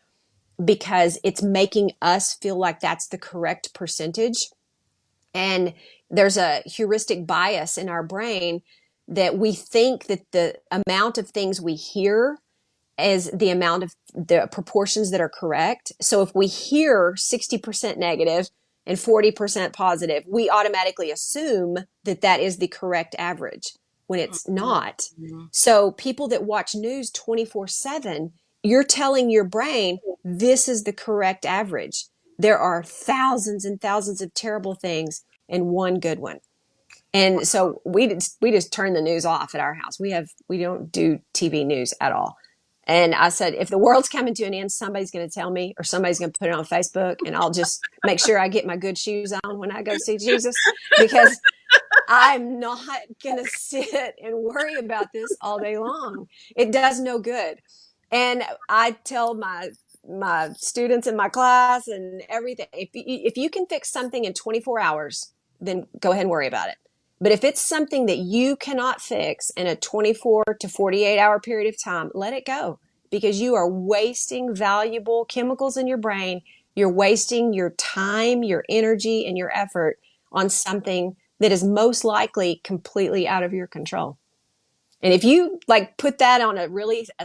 because it's making us feel like that's the correct percentage. And there's a heuristic bias in our brain that we think that the amount of things we hear is the amount of the proportions that are correct. So if we hear 60% negative and 40% positive, we automatically assume that that is the correct average, when it's not. So people that watch news 24/7, you're telling your brain, this is the correct average. There are thousands and thousands of terrible things and one good one. And so we just turn the news off at our house. We don't do TV news at all. And I said, if the world's coming to an end, somebody's going to tell me, or somebody's going to put it on Facebook, and I'll just make sure I get my good shoes on when I go see Jesus, because I'm not going to sit and worry about this all day long. It does no good. And I tell my students in my class and everything, if you can fix something in 24 hours, then go ahead and worry about it. But if it's something that you cannot fix in a 24 to 48 hour period of time, let it go, because you are wasting valuable chemicals in your brain. You're wasting your time, your energy, and your effort on something that is most likely completely out of your control. And if you put that on a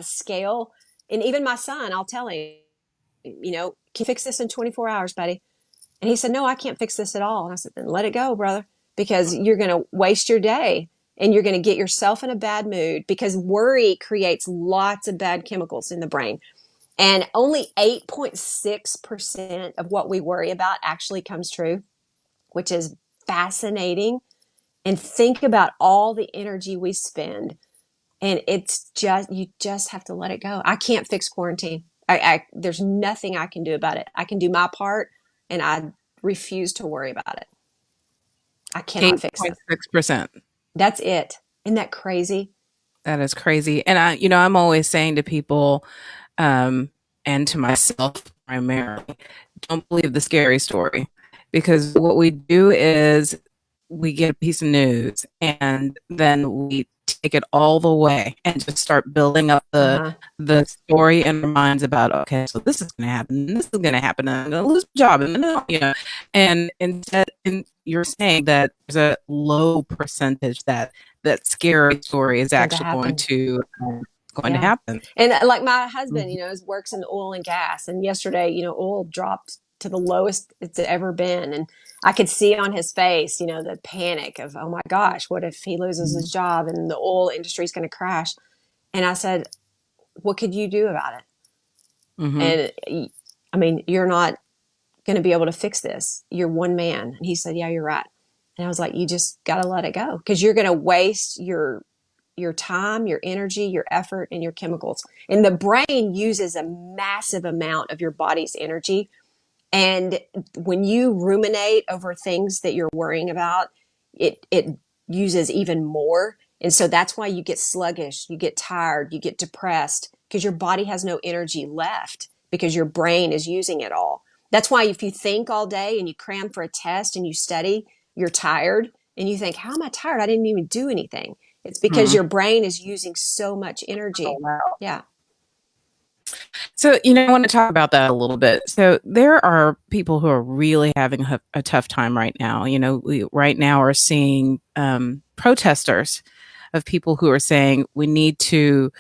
scale, and even my son, I'll tell him, can you fix this in 24 hours, buddy? And he said, no, I can't fix this at all. And I said, then let it go, brother, because you're going to waste your day and you're going to get yourself in a bad mood, because worry creates lots of bad chemicals in the brain. And only 8.6% of what we worry about actually comes true, which is fascinating. And think about all the energy we spend. And you just have to let it go. I can't fix quarantine. There's nothing I can do about it. I can do my part, and I refuse to worry about it. I cannot fix it. 8.6%. That's it. Isn't that crazy? That is crazy. And I'm always saying to people, and to myself primarily, don't believe the scary story, because what we do is we get a piece of news and then we take it all the way and just start building up the story in our minds about, okay, so this is going to happen, and this is going to happen, and I'm going to lose my job, and and instead, you're saying that there's a low percentage that scary story is actually going to happen. And like my husband, works in the oil and gas, and yesterday, oil dropped to the lowest it's ever been, and I could see on his face, the panic of, oh my gosh, what if he loses his job and the oil industry is going to crash? And I said, what could you do about it? And I mean, you're not going to be able to fix this. You're one man. And he said, yeah, you're right. And I was like, you just got to let it go, because you're going to waste your your time, your energy, your effort, and your chemicals. And the brain uses a massive amount of your body's energy. And when you ruminate over things that you're worrying about, it uses even more. And so that's why you get sluggish, you get tired, you get depressed, because your body has no energy left because your brain is using it all. That's why if you think all day and you cram for a test and you study, you're tired and you think, how am I tired? I didn't even do anything. It's because Hmm. your brain is using so much Oh, energy. wow. Yeah. So, I want to talk about that a little bit. So, there are people who are really having a tough time right now. We right now are seeing protesters of people who are saying we need to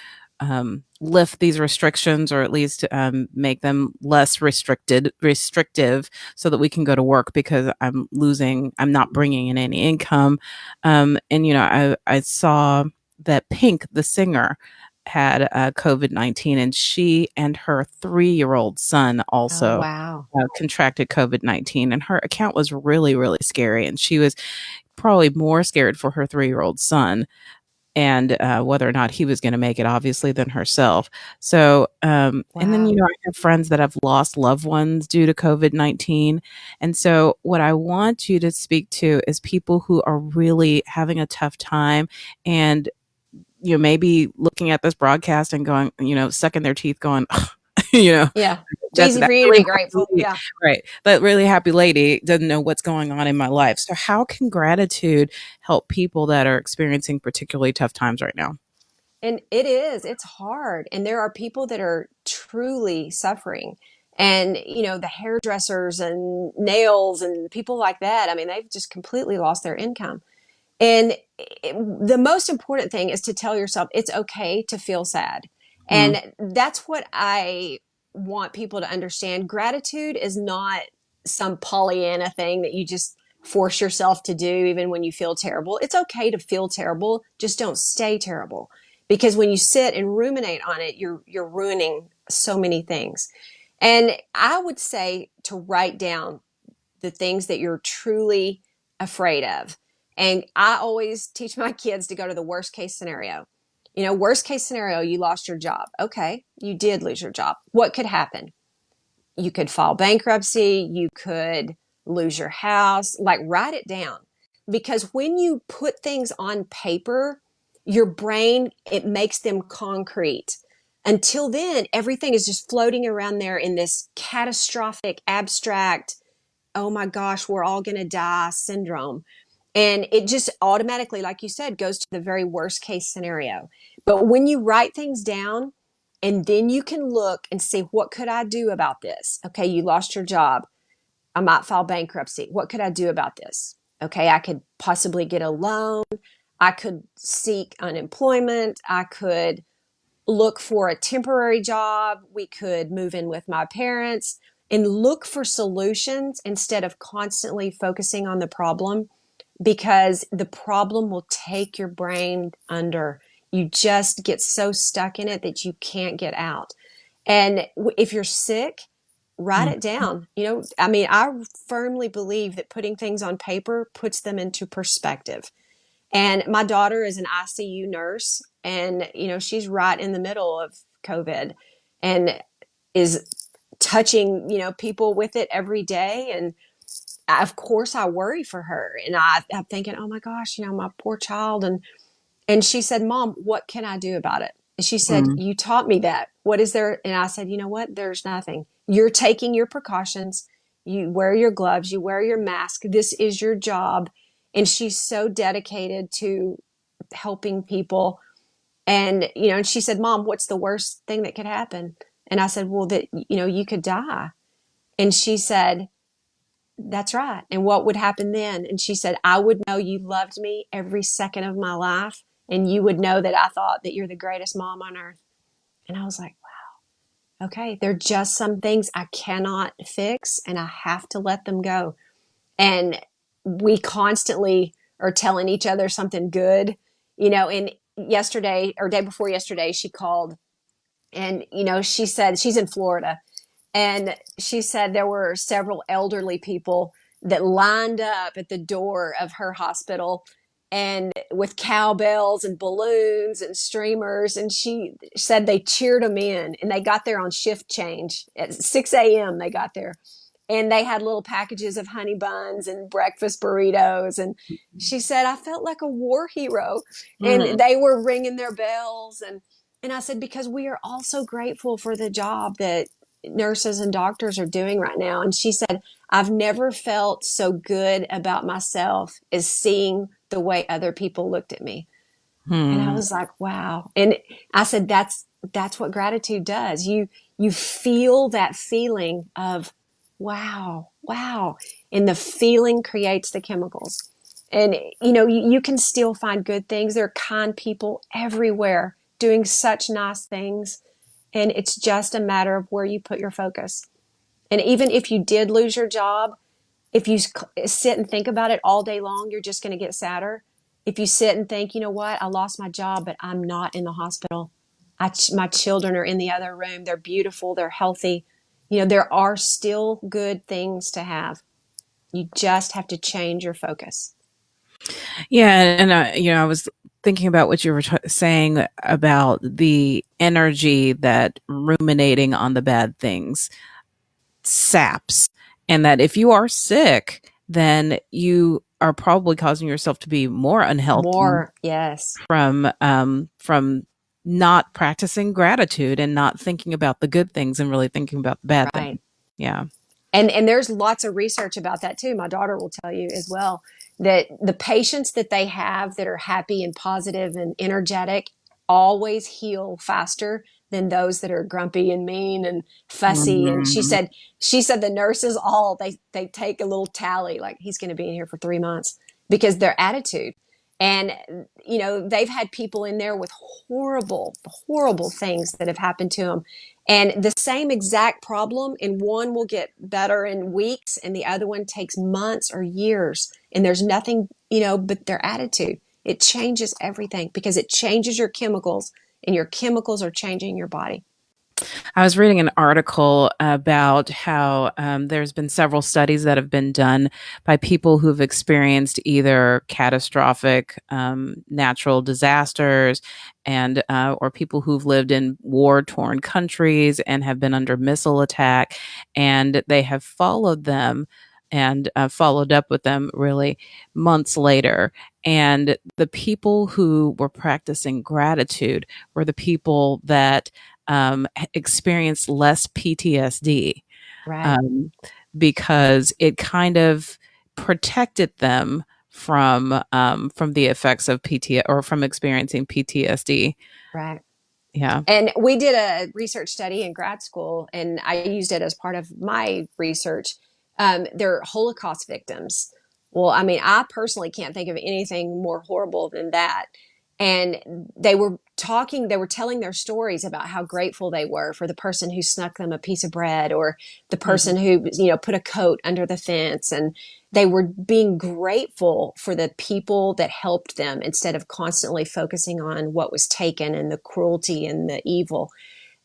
lift these restrictions, or at least make them less restrictive, so that we can go to work, because I'm not bringing in any income. And I saw that Pink, the singer, had COVID-19, and she and her 3-year-old son Oh, also wow. contracted COVID-19, and her account was really, really scary. And she was probably more scared for her 3-year-old son, and whether or not he was going to make it, obviously, than herself. So, and then, Wow. I have friends that have lost loved ones due to COVID-19. And so, what I want you to speak to is people who are really having a tough time, and maybe looking at this broadcast and going, sucking their teeth, going, you know, Yeah. It's that's easy that for you to really be happy grateful. lady, Yeah. right? That really happy lady doesn't know what's going on in my life. So, how can gratitude help people that are experiencing particularly tough times right now? And it's hard. And there are people that are truly suffering. And, the hairdressers and nails and people like that, I mean, they've just completely lost their income. And the most important thing is to tell yourself it's okay to feel sad. Mm, And that's what I want people to understand. Gratitude is not some Pollyanna thing that you just force yourself to do even when you feel terrible. It's okay to feel terrible, just don't stay terrible. Because when you sit and ruminate on it, you're ruining so many things. And I would say to write down the things that you're truly afraid of. And I always teach my kids to go to the worst case scenario. Worst case scenario, you lost your job. Okay, you did lose your job. What could happen? You could file bankruptcy. You could lose your house. Like, write it down. Because when you put things on paper, your brain, it makes them concrete. Until then, everything is just floating around there in this catastrophic, abstract, oh my gosh, we're all going to die syndrome. And it just automatically, like you said, goes to the very worst case scenario. But when you write things down, and then you can look and see, what could I do about this? Okay, you lost your job. I might file bankruptcy. What could I do about this? Okay, I could possibly get a loan. I could seek unemployment. I could look for a temporary job. We could move in with my parents and look for solutions instead of constantly focusing on the problem, because the problem will take your brain under. You just get so stuck in it that you can't get out. And if you're sick, write mm, it down. I mean, I firmly believe that putting things on paper puts them into perspective. And my daughter is an ICU nurse, and she's right in the middle of COVID and is touching people with it every day. And of course I worry for her, and I'm thinking, oh my gosh, my poor child. And she said, Mom, what can I do about it? And she said, mm, you taught me that. What is there? And I said, you know what? There's nothing. You're taking your precautions. You wear your gloves, you wear your mask. This is your job. And she's so dedicated to helping people. And, and she said, Mom, what's the worst thing that could happen? And I said, well, that, you could die. And she said, that's right. And what would happen then? And she said, I would know you loved me every second of my life. And you would know that I thought that you're the greatest mom on earth. And I was like, wow, okay, there are just some things I cannot fix, and I have to let them go. And we constantly are telling each other something good, and yesterday or day before yesterday, she called, and, she said she's in Florida, and she said there were several elderly people that lined up at the door of her hospital, and with cowbells and balloons and streamers. And she said they cheered them in, and they got there on shift change at 6 a.m. They got there, and they had little packages of honey buns and breakfast burritos. And she said, I felt like a war hero. And they were ringing their bells. And I said, because we are all so grateful for the job that nurses and doctors are doing right now. And she said, I've never felt so good about myself as seeing the way other people looked at me. And I was like, wow. And I said, that's what gratitude does. You feel that feeling of, wow. And the feeling creates the chemicals. And, you can still find good things. There are kind people everywhere doing such nice things. And it's just a matter of where you put your focus. And even if you did lose your job, if you sit and think about it all day long, you're just going to get sadder. If you sit and think, you know what, I lost my job, but I'm not in the hospital. My children are in the other room. They're beautiful. They're healthy. There are still good things to have. You just have to change your focus. Yeah, and I was thinking about what you were saying about the energy that ruminating on the bad things saps, and that if you are sick, then you are probably causing yourself to be more unhealthy. Yes. From not practicing gratitude and not thinking about the good things and really thinking about the bad things. Yeah. And there's lots of research about that too. My daughter will tell you as well that the patients that they have that are happy and positive and energetic always heal faster than those that are grumpy and mean and fussy. And she said the nurses they take a little tally, like he's going to be in here for 3 months, because their attitude. And, they've had people in there with horrible things that have happened to them. And the same exact problem, and one will get better in weeks and the other one takes months or years. And there's nothing, but their attitude. It changes everything because it changes your chemicals, and your chemicals are changing your body. I was reading an article about how there's been several studies that have been done by people who've experienced either catastrophic natural disasters and or people who've lived in war-torn countries and have been under missile attack, and they have followed them and followed up with them really months later. And the people who were practicing gratitude were the people that experienced less PTSD, Right. Because it kind of protected them from the effects of PTSD or from experiencing PTSD. Right. Yeah. And we did a research study in grad school, and I used it as part of my research. They're Holocaust victims. Well, I mean, I personally can't think of anything more horrible than that. And they were telling their stories about how grateful they were for the person who snuck them a piece of bread, or the person who, put a coat under the fence. And they were being grateful for the people that helped them instead of constantly focusing on what was taken and the cruelty and the evil.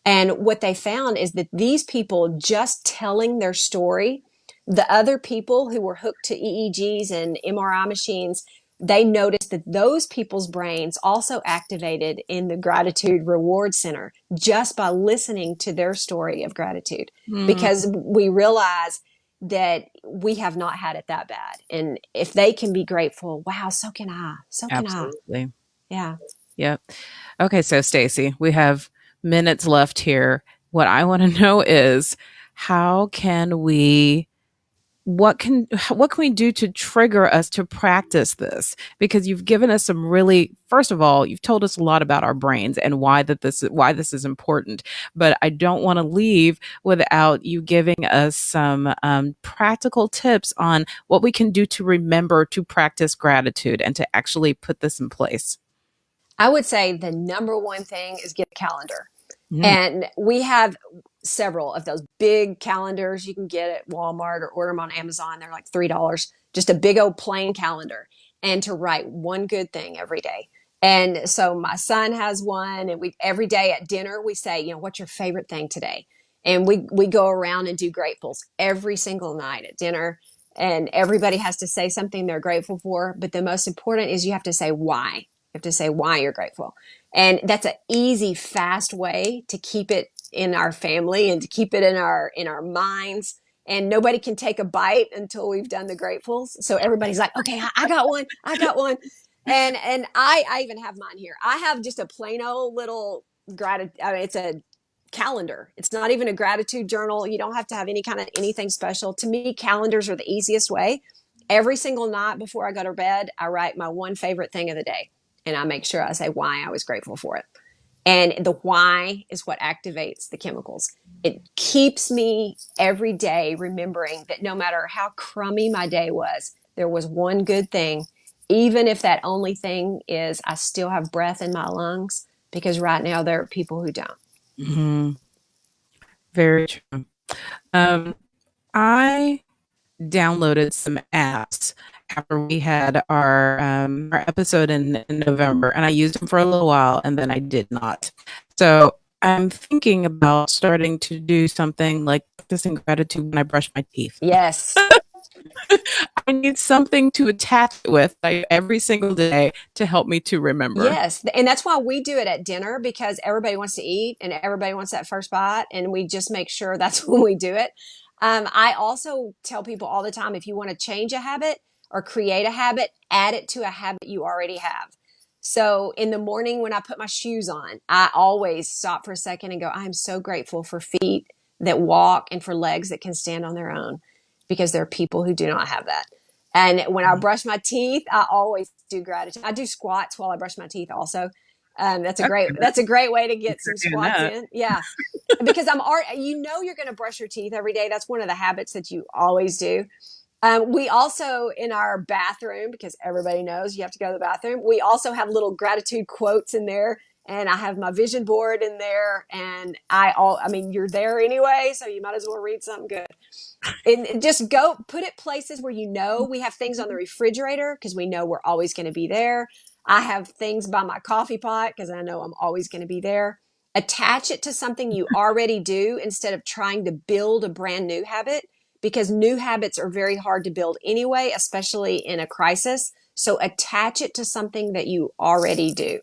And what they found is that these people just telling their story, the other people who were hooked to EEGs and MRI machines, they noticed that those people's brains also activated in the gratitude reward center just by listening to their story of gratitude, because we realize that we have not had it that bad. And if they can be grateful, wow, so can I. So can Absolutely. I. Yeah. Yep. Okay. So Stacy, we have minutes left here. What I want to know is what can we do to trigger us to practice this? Because you've given us some really, first of all, you've told us a lot about our brains and why this is important. But I don't want to leave without you giving us some practical tips on what we can do to remember to practice gratitude and to actually put this in place. I would say the number one thing is get a calendar. And we have several of those big calendars you can get at Walmart or order them on Amazon. They're like $3, just a big old plain calendar, and to write one good thing every day. And so my son has one, and every day at dinner, we say, what's your favorite thing today? And we go around and do gratefuls every single night at dinner. and everybody has to say something they're grateful for. But the most important is you have to say why. You have to say why you're grateful. And that's an easy, fast way to keep it in our family and to keep it in our minds. And nobody can take a bite until we've done the gratefuls. So everybody's like, okay, I got one. I got one. And I even have mine here. I have just a plain old little gratitude. I mean, it's a calendar. It's not even a gratitude journal. You don't have to have any kind of anything special. To me, calendars are the easiest way. Every single night before I go to bed, I write my one favorite thing of the day. And I make sure I say why I was grateful for it. And the why is what activates the chemicals. It keeps me every day remembering that no matter how crummy my day was, there was one good thing, even if that only thing is I still have breath in my lungs, because right now there are people who don't. Mm-hmm. Very true. I downloaded some apps after we had our episode in November, and I used them for a little while, and then I did not. So I'm thinking about starting to do something like practicing gratitude when I brush my teeth. Yes. I need something to attach it with every single day to help me to remember. Yes. And that's why we do it at dinner, because everybody wants to eat and everybody wants that first bite. And we just make sure that's when we do it. I also tell people all the time, if you want to change a habit or create a habit, add it to a habit you already have. So in the morning when I put my shoes on, I always stop for a second and go, I'm so grateful for feet that walk and for legs that can stand on their own, because there are people who do not have that. And when I brush my teeth, I always do gratitude. I do squats while I brush my teeth also. That's a great way to get some squats in. Yeah. Because you're going to brush your teeth every day. That's one of the habits that you always do. We also, in our bathroom, because everybody knows you have to go to the bathroom, we also have little gratitude quotes in there. And I have my vision board in there. And you're there anyway, so you might as well read something good. And just go put it places where we have things on the refrigerator because we know we're always going to be there. I have things by my coffee pot because I know I'm always going to be there. Attach it to something you already do instead of trying to build a brand new habit, because new habits are very hard to build anyway, especially in a crisis. So attach it to something that you already do.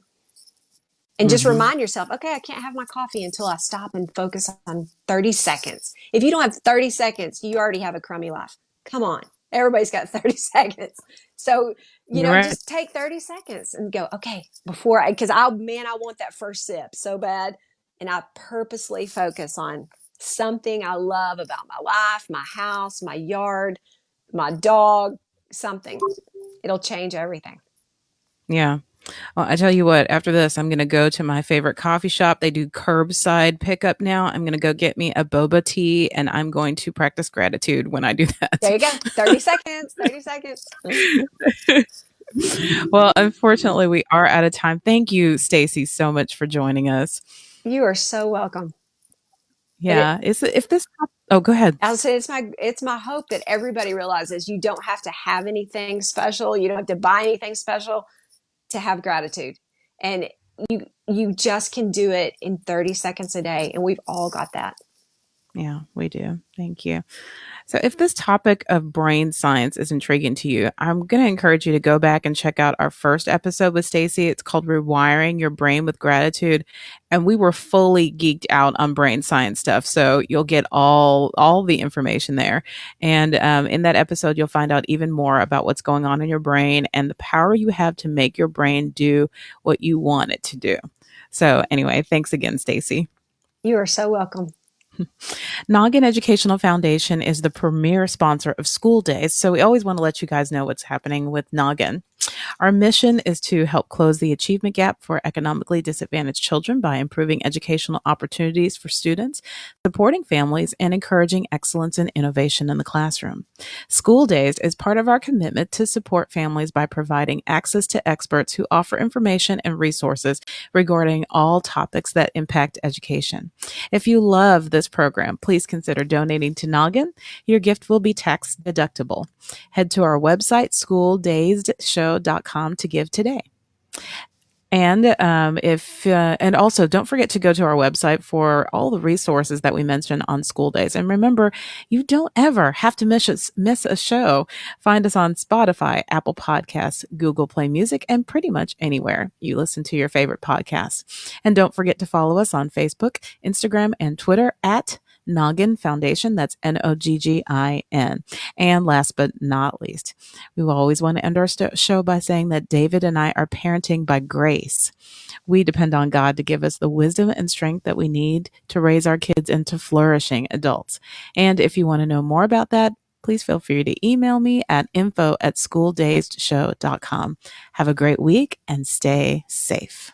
And just remind yourself, okay, I can't have my coffee until I stop and focus on 30 seconds. If you don't have 30 seconds, you already have a crummy life. Come on. Everybody's got 30 seconds. So, just take 30 seconds and go, okay, because I want that first sip so bad. And I purposely focus on something I love about my life, my house, my yard, my dog, something. It'll change everything. Yeah. Well, I tell you what, after this, I'm going to go to my favorite coffee shop. They do curbside pickup now. I'm going to go get me a boba tea, and I'm going to practice gratitude when I do that. There you go. 30 seconds. 30 seconds. Well, unfortunately, we are out of time. Thank you, Stacy, so much for joining us. You are so welcome. Yeah. Go ahead. I'll say it's my hope that everybody realizes you don't have to have anything special. You don't have to buy anything special to have gratitude. And you just can do it in 30 seconds a day. And we've all got that. Yeah, we do. Thank you. So if this topic of brain science is intriguing to you, I'm going to encourage you to go back and check out our first episode with Stacy. It's called Rewiring Your Brain with Gratitude. And we were fully geeked out on brain science stuff. So you'll get all the information there. And in that episode, you'll find out even more about what's going on in your brain and the power you have to make your brain do what you want it to do. So anyway, thanks again, Stacy. You are so welcome. Noggin Educational Foundation is the premier sponsor of school days, so we always want to let you guys know what's happening with Noggin. Our mission is to help close the achievement gap for economically disadvantaged children by improving educational opportunities for students, supporting families, and encouraging excellence and innovation in the classroom. School Days is part of our commitment to support families by providing access to experts who offer information and resources regarding all topics that impact education. If you love this program, please consider donating to Noggin. Your gift will be tax deductible. Head to our website, schooldaysedshow.com, to give today. And and also don't forget to go to our website for all the resources that we mentioned on school days. And remember, you don't ever have to miss a show. Find us on Spotify, Apple Podcasts, Google Play Music, and pretty much anywhere you listen to your favorite podcasts. And don't forget to follow us on Facebook, Instagram, and Twitter at Noggin Foundation. That's Noggin. And last but not least, we will always want to end our show by saying that David and I are parenting by grace. We depend on God to give us the wisdom and strength that we need to raise our kids into flourishing adults. And if you want to know more about that, please feel free to email me at info@schooldazedshow.com. Have a great week and stay safe.